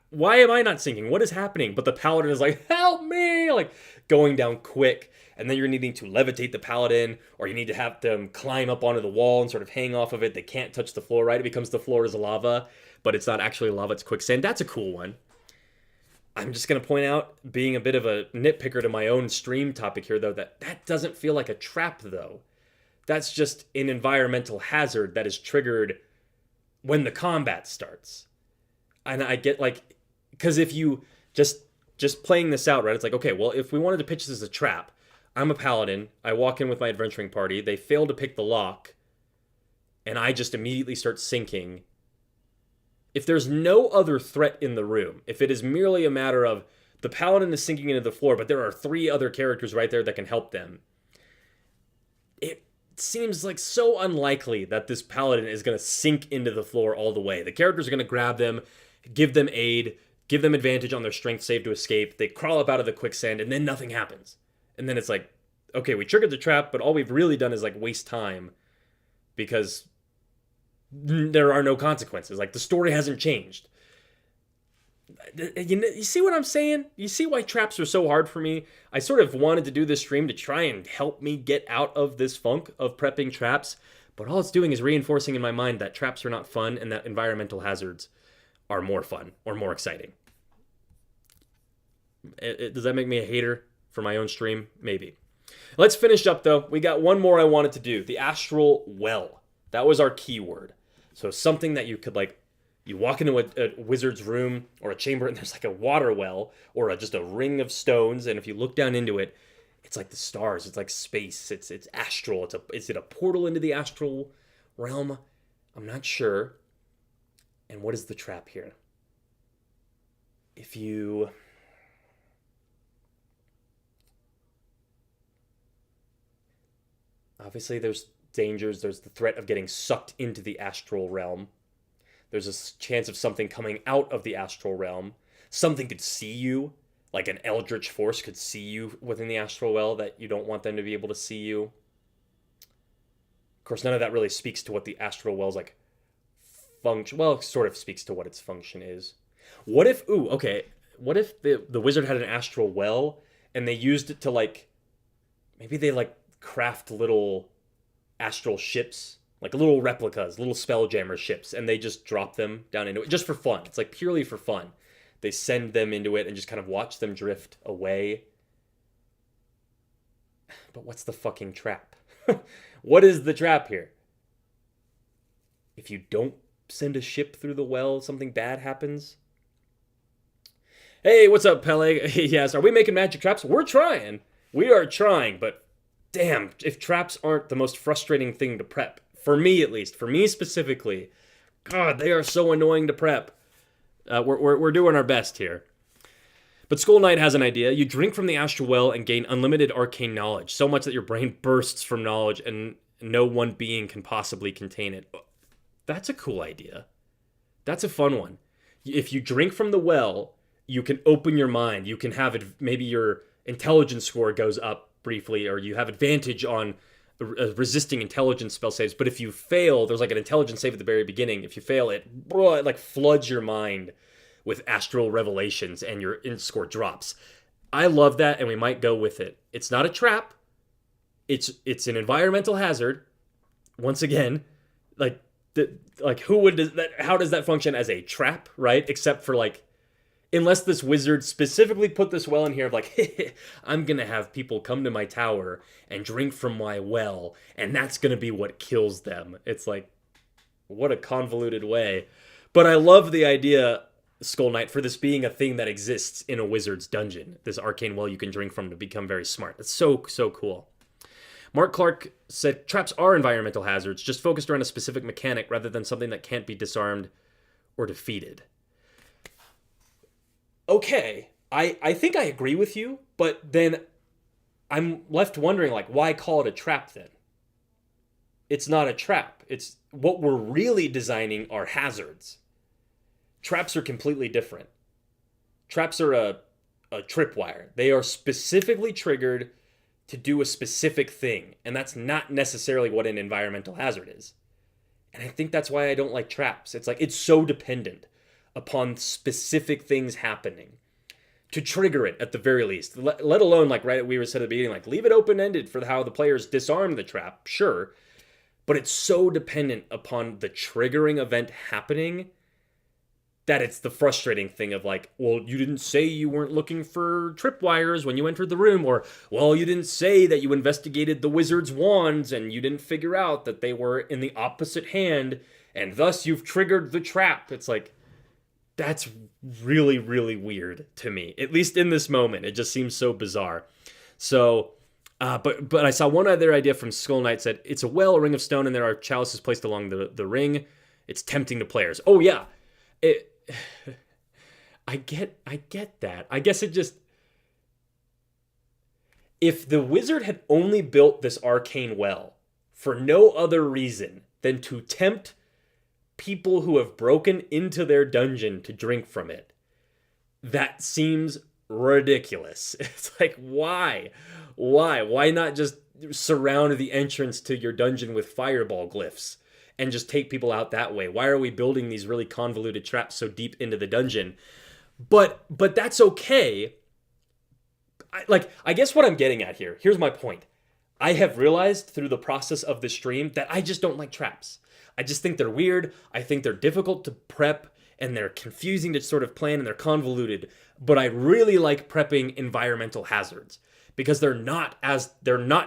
why am I not sinking? What is happening? But the paladin is like, help me, like going down quick. And then you're needing to levitate the paladin, or you need to have them climb up onto the wall and sort of hang off of it. They can't touch the floor, right? It becomes the floor is lava, but it's not actually lava, it's quicksand. That's a cool one. I'm just going to point out, being a bit of a nitpicker to my own stream topic here, though, that doesn't feel like a trap, though. That's just an environmental hazard that is triggered when the combat starts. And I get, like, because if you just playing this out, right, it's like, okay, well, if we wanted to pitch this as a trap, I'm a paladin, I walk in with my adventuring party, they fail to pick the lock, and I just immediately start sinking. If there's no other threat in the room, if it is merely a matter of the paladin is sinking into the floor, but there are 3 other characters right there that can help them, it seems like so unlikely that this paladin is going to sink into the floor all the way. The characters are going to grab them, give them aid, give them advantage on their strength save to escape. They crawl up out of the quicksand, and then nothing happens. And then it's like, okay, we triggered the trap, but all we've really done is like waste time because there are no consequences. Like, the story hasn't changed. You see what I'm saying? You see why traps are so hard for me? I sort of wanted to do this stream to try and help me get out of this funk of prepping traps, but all it's doing is reinforcing in my mind that traps are not fun and that environmental hazards are more fun or more exciting. Does that make me a hater for my own stream? Maybe. Let's finish up, though. We got one more I wanted to do. The astral well. That was our keyword. So something that you could, like, you walk into a wizard's room or a chamber and there's like a water well or just a ring of stones, and if you look down into it, it's like the stars. It's like space. It's astral. Is it a portal into the astral realm? I'm not sure. And what is the trap here? If you... Obviously, there's dangers. There's the threat of getting sucked into the astral realm. There's a chance of something coming out of the astral realm. Something could see you, like an eldritch force could see you within the astral well that you don't want them to be able to see you. Of course, none of that really speaks to what the astral well's like function. Well, it sort of speaks to what its function is. What if? What if the wizard had an astral well and they used it to, like, maybe they like craft little astral ships, like little replicas, little spelljammer ships, and they just drop them down into it just for fun. It's like purely for fun. They send them into it and just kind of watch them drift away. But what's the fucking trap? What is the trap here? If you don't send a ship through the well, something bad happens? Hey, what's up, Pele? Yes, are we making magic traps? We're trying. We are trying, but damn, if traps aren't the most frustrating thing to prep, for me at least, for me specifically, God, they are so annoying to prep. We're doing our best here. But Skull Knight has an idea. You drink from the astral well and gain unlimited arcane knowledge, so much that your brain bursts from knowledge and no one being can possibly contain it. That's a cool idea. That's a fun one. If you drink from the well, you can open your mind. You can have it, maybe your intelligence score goes up briefly, or you have advantage on resisting intelligence spell saves. But if you fail, there's like an intelligence save at the very beginning. If you fail it, it like floods your mind with astral revelations and your int score drops. I love that, and we might go with it. It's not a trap. It's an environmental hazard. Once again, how does that function as a trap, right? Except for, like, unless this wizard specifically put this well in here of like, I'm going to have people come to my tower and drink from my well, and that's going to be what kills them. It's like, what a convoluted way. But I love the idea, Skull Knight, for this being a thing that exists in a wizard's dungeon. This arcane well you can drink from to become very smart. It's so, so cool. Mark Clark said, traps are environmental hazards, just focused around a specific mechanic rather than something that can't be disarmed or defeated. Okay, I think I agree with you, but then I'm left wondering, like, why call it a trap then? It's not a trap. It's what we're really designing are hazards. Traps are completely different. Traps are a tripwire. They are specifically triggered to do a specific thing, and that's not necessarily what an environmental hazard is. And I think that's why I don't like traps. It's like it's so dependent upon specific things happening to trigger it at the very least. Let alone, like, right, we were said at the beginning, like, leave it open-ended for how the players disarm the trap, sure. But it's so dependent upon the triggering event happening that it's the frustrating thing of like, well, you didn't say you weren't looking for tripwires when you entered the room, or, well, you didn't say that you investigated the wizard's wands and you didn't figure out that they were in the opposite hand, and thus you've triggered the trap. It's like, that's really, really weird to me. At least in this moment, it just seems so bizarre. So, but I saw one other idea from Skull Knight said, it's a well, a ring of stone, and there are chalices placed along the ring. It's tempting to players. Oh, yeah. I get that. I guess it just, if the wizard had only built this arcane well for no other reason than to tempt people who have broken into their dungeon to drink from it, that seems ridiculous. It's like, why? Why not just surround the entrance to your dungeon with fireball glyphs and just take people out that way? Why are we building these really convoluted traps so deep into the dungeon? But that's okay. I guess what I'm getting at here, here's my point. I have realized through the process of this stream that I just don't like traps. I just think they're weird. I think they're difficult to prep, and they're confusing to sort of plan, and they're convoluted. But I really like prepping environmental hazards because they're not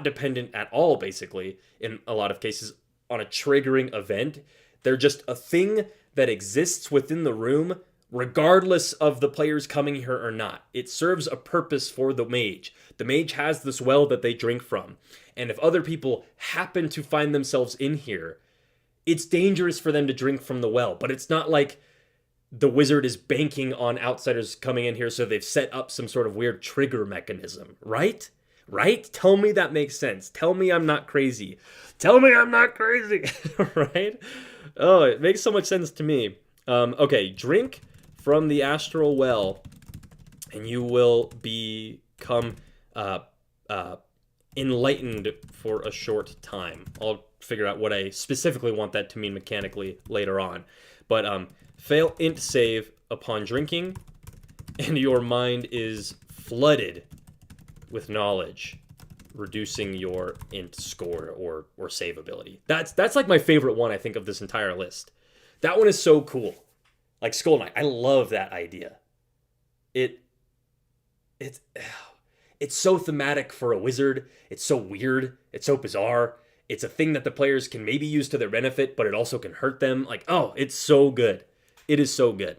dependent at all, basically, in a lot of cases, on a triggering event. They're just a thing that exists within the room, regardless of the players coming here or not. It serves a purpose for the mage. The mage has this well that they drink from. And if other people happen to find themselves in here, it's dangerous for them to drink from the well. But it's not like the wizard is banking on outsiders coming in here, so they've set up some sort of weird trigger mechanism, right? Right? Tell me that makes sense. Tell me I'm not crazy. Tell me I'm not crazy, right? Oh, it makes so much sense to me. Okay, drink from the astral well, and you will become enlightened for a short time. I'll figure out what I specifically want that to mean mechanically later on. But fail int save upon drinking, and your mind is flooded with knowledge, reducing your int score or save ability. That's like my favorite one, I think, of this entire list. That one is so cool. Like Skull Knight, I love that idea. It's so thematic for a wizard. It's so weird. It's so bizarre. It's a thing that the players can maybe use to their benefit, but it also can hurt them. Like, oh, it's so good. It is so good.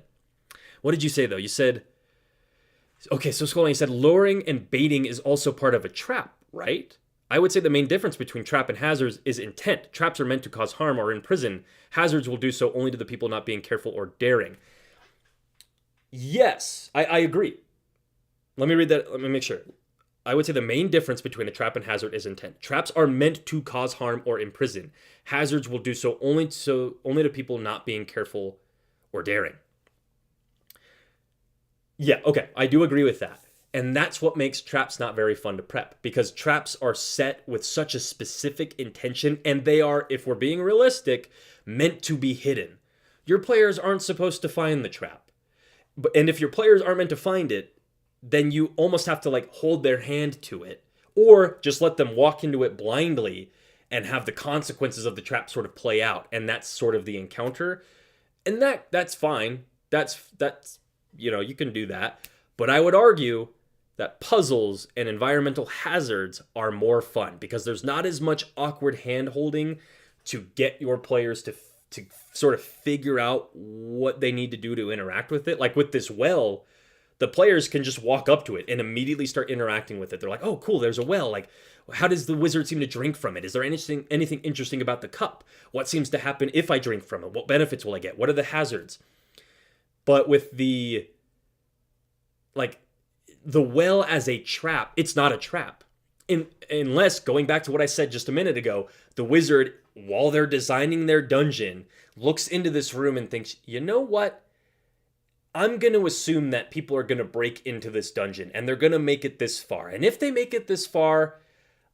What did you say, though? You said, okay, so Skull Knight, you said luring and baiting is also part of a trap, right? I would say the main difference between trap and hazards is intent. Traps are meant to cause harm or imprison. Hazards will do so only to the people not being careful or daring. Yes, I agree. Let me read that. Let me make sure. I would say the main difference between a trap and hazard is intent. Traps are meant to cause harm or imprison. Hazards will do so only to people not being careful or daring. Yeah, okay, I do agree with that. And that's what makes traps not very fun to prep, because traps are set with such a specific intention, and they are, if we're being realistic, meant to be hidden. Your players aren't supposed to find the trap. And if your players aren't meant to find it, then you almost have to like hold their hand to it, or just let them walk into it blindly and have the consequences of the trap sort of play out. And that's sort of the encounter. And that's fine. That's you can do that. But I would argue that puzzles and environmental hazards are more fun because there's not as much awkward hand-holding to get your players to sort of figure out what they need to do to interact with it. Like with this well, the players can just walk up to it and immediately start interacting with it. They're like, oh, cool, there's a well. Like, how does the wizard seem to drink from it? Is there anything interesting about the cup? What seems to happen if I drink from it? What benefits will I get? What are the hazards? But with the well as a trap, it's not a trap. Unless, going back to what I said just a minute ago, the wizard, while they're designing their dungeon, looks into this room and thinks, you know what? I'm going to assume that people are going to break into this dungeon and they're going to make it this far. And if they make it this far,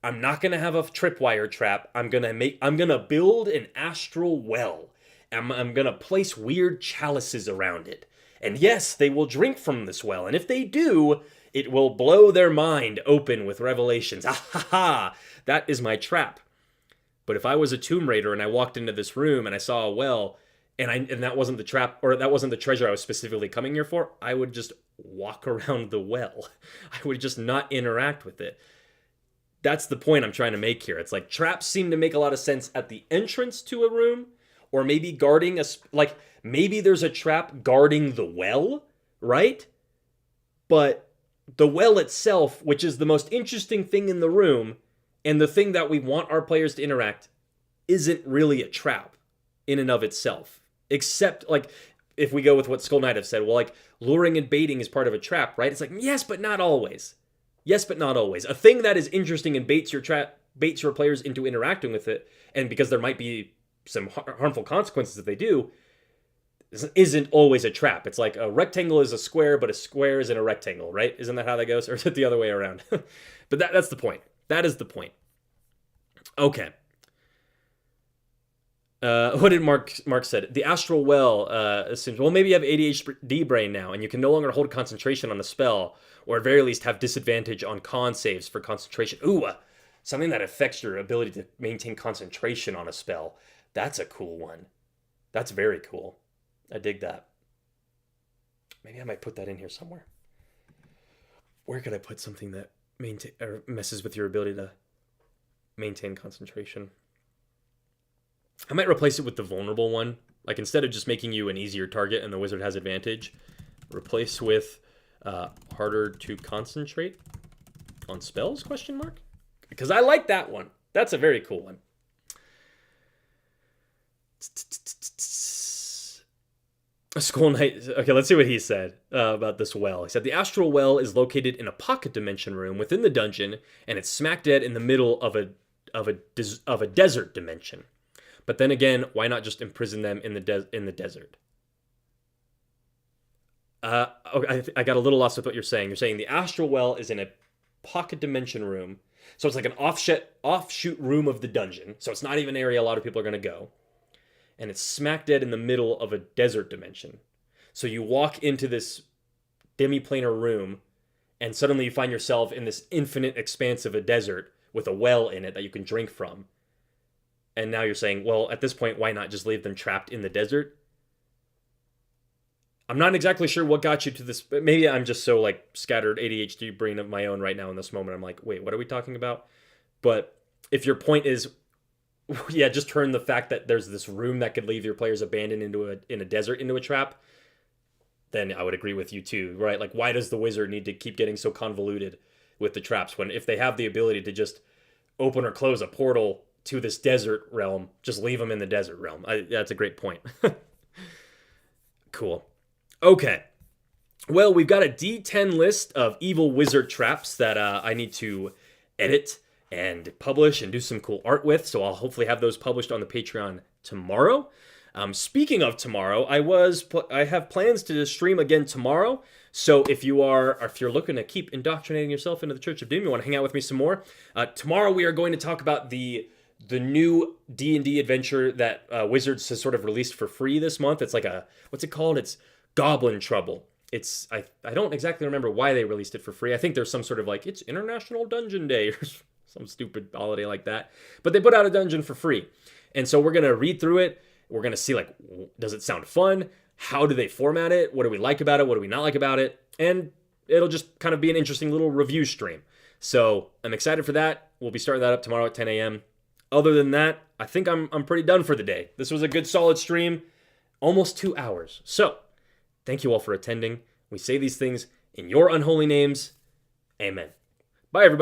I'm not gonna have a tripwire trap. I'm gonna build an astral well. I'm gonna place weird chalices around it. And yes, they will drink from this well. And if they do, it will blow their mind open with revelations. Ah ha ha! That is my trap. But if I was a Tomb Raider and I walked into this room and I saw a well, and that wasn't the trap, or that wasn't the treasure I was specifically coming here for, I would just walk around the well. I would just not interact with it. That's the point I'm trying to make here. It's like traps seem to make a lot of sense at the entrance to a room, or maybe guarding like maybe there's a trap guarding the well, right? But the well itself, which is the most interesting thing in the room, and the thing that we want our players to interact, isn't really a trap in and of itself. Except, like, if we go with what Skull Knight have said, well, like, luring and baiting is part of a trap, right? It's like, yes, but not always. Yes, but not always. A thing that is interesting and baits your players into interacting with it, and because there might be some harmful consequences if they do, isn't always a trap. It's like a rectangle is a square, but a square isn't a rectangle, right? Isn't that how that goes? Or is it the other way around? But that's the point. That is the point. Okay. What did Marc said? The astral well assumes, well, maybe you have ADHD brain now, and you can no longer hold concentration on a spell, or at very least have disadvantage on con saves for concentration. Ooh, something that affects your ability to maintain concentration on a spell. That's a cool one. That's very cool. I dig that. Maybe I might put that in here somewhere. Where could I put something that messes with your ability to maintain concentration? I might replace it with the vulnerable one. Like, instead of just making you an easier target and the wizard has advantage, replace with harder to concentrate on spells, question mark? Because I like that one. That's a very cool one. Skull Knight. Okay, let's see what he said about this well. He said, the astral well is located in a pocket dimension room within the dungeon, and it's smack dead in the middle of a desert dimension. But then again, why not just imprison them in the desert? Okay, I got a little lost with what you're saying. You're saying the astral well is in a pocket dimension room, so it's like an offshoot room of the dungeon. So it's not even an area a lot of people are going to go, and it's smack dead in the middle of a desert dimension. So you walk into this demi-planar room, and suddenly you find yourself in this infinite expanse of a desert with a well in it that you can drink from. And now you're saying, well, at this point, why not just leave them trapped in the desert? I'm not exactly sure what got you to this. But maybe I'm just so, like, scattered ADHD brain of my own right now in this moment. I'm like, wait, what are we talking about? But if your point is, yeah, just turn the fact that there's this room that could leave your players abandoned in a desert into a trap, then I would agree with you too, right? Like, why does the wizard need to keep getting so convoluted with the traps when if they have the ability to just open or close a portal to this desert realm, just leave them in the desert realm? That's a great point. Cool. Okay. Well, we've got a D10 list of evil wizard traps that I need to edit and publish and do some cool art with. So I'll hopefully have those published on the Patreon tomorrow. Speaking of tomorrow, I have plans to stream again tomorrow. So if you're looking to keep indoctrinating yourself into the Church of Doom, you want to hang out with me some more. Tomorrow we are going to talk about the new D&D adventure that Wizards has sort of released for free this month. It's like what's it called? It's Goblin Trouble. I don't exactly remember why they released it for free. I think there's some sort of like, it's International Dungeon Day or some stupid holiday like that. But they put out a dungeon for free. And so we're going to read through it. We're going to see, like, does it sound fun? How do they format it? What do we like about it? What do we not like about it? And it'll just kind of be an interesting little review stream. So I'm excited for that. We'll be starting that up tomorrow at 10 a.m. Other than that, I think I'm pretty done for the day. This was a good solid stream, almost 2 hours. So thank you all for attending. We say these things in your unholy names. Amen. Bye, everybody.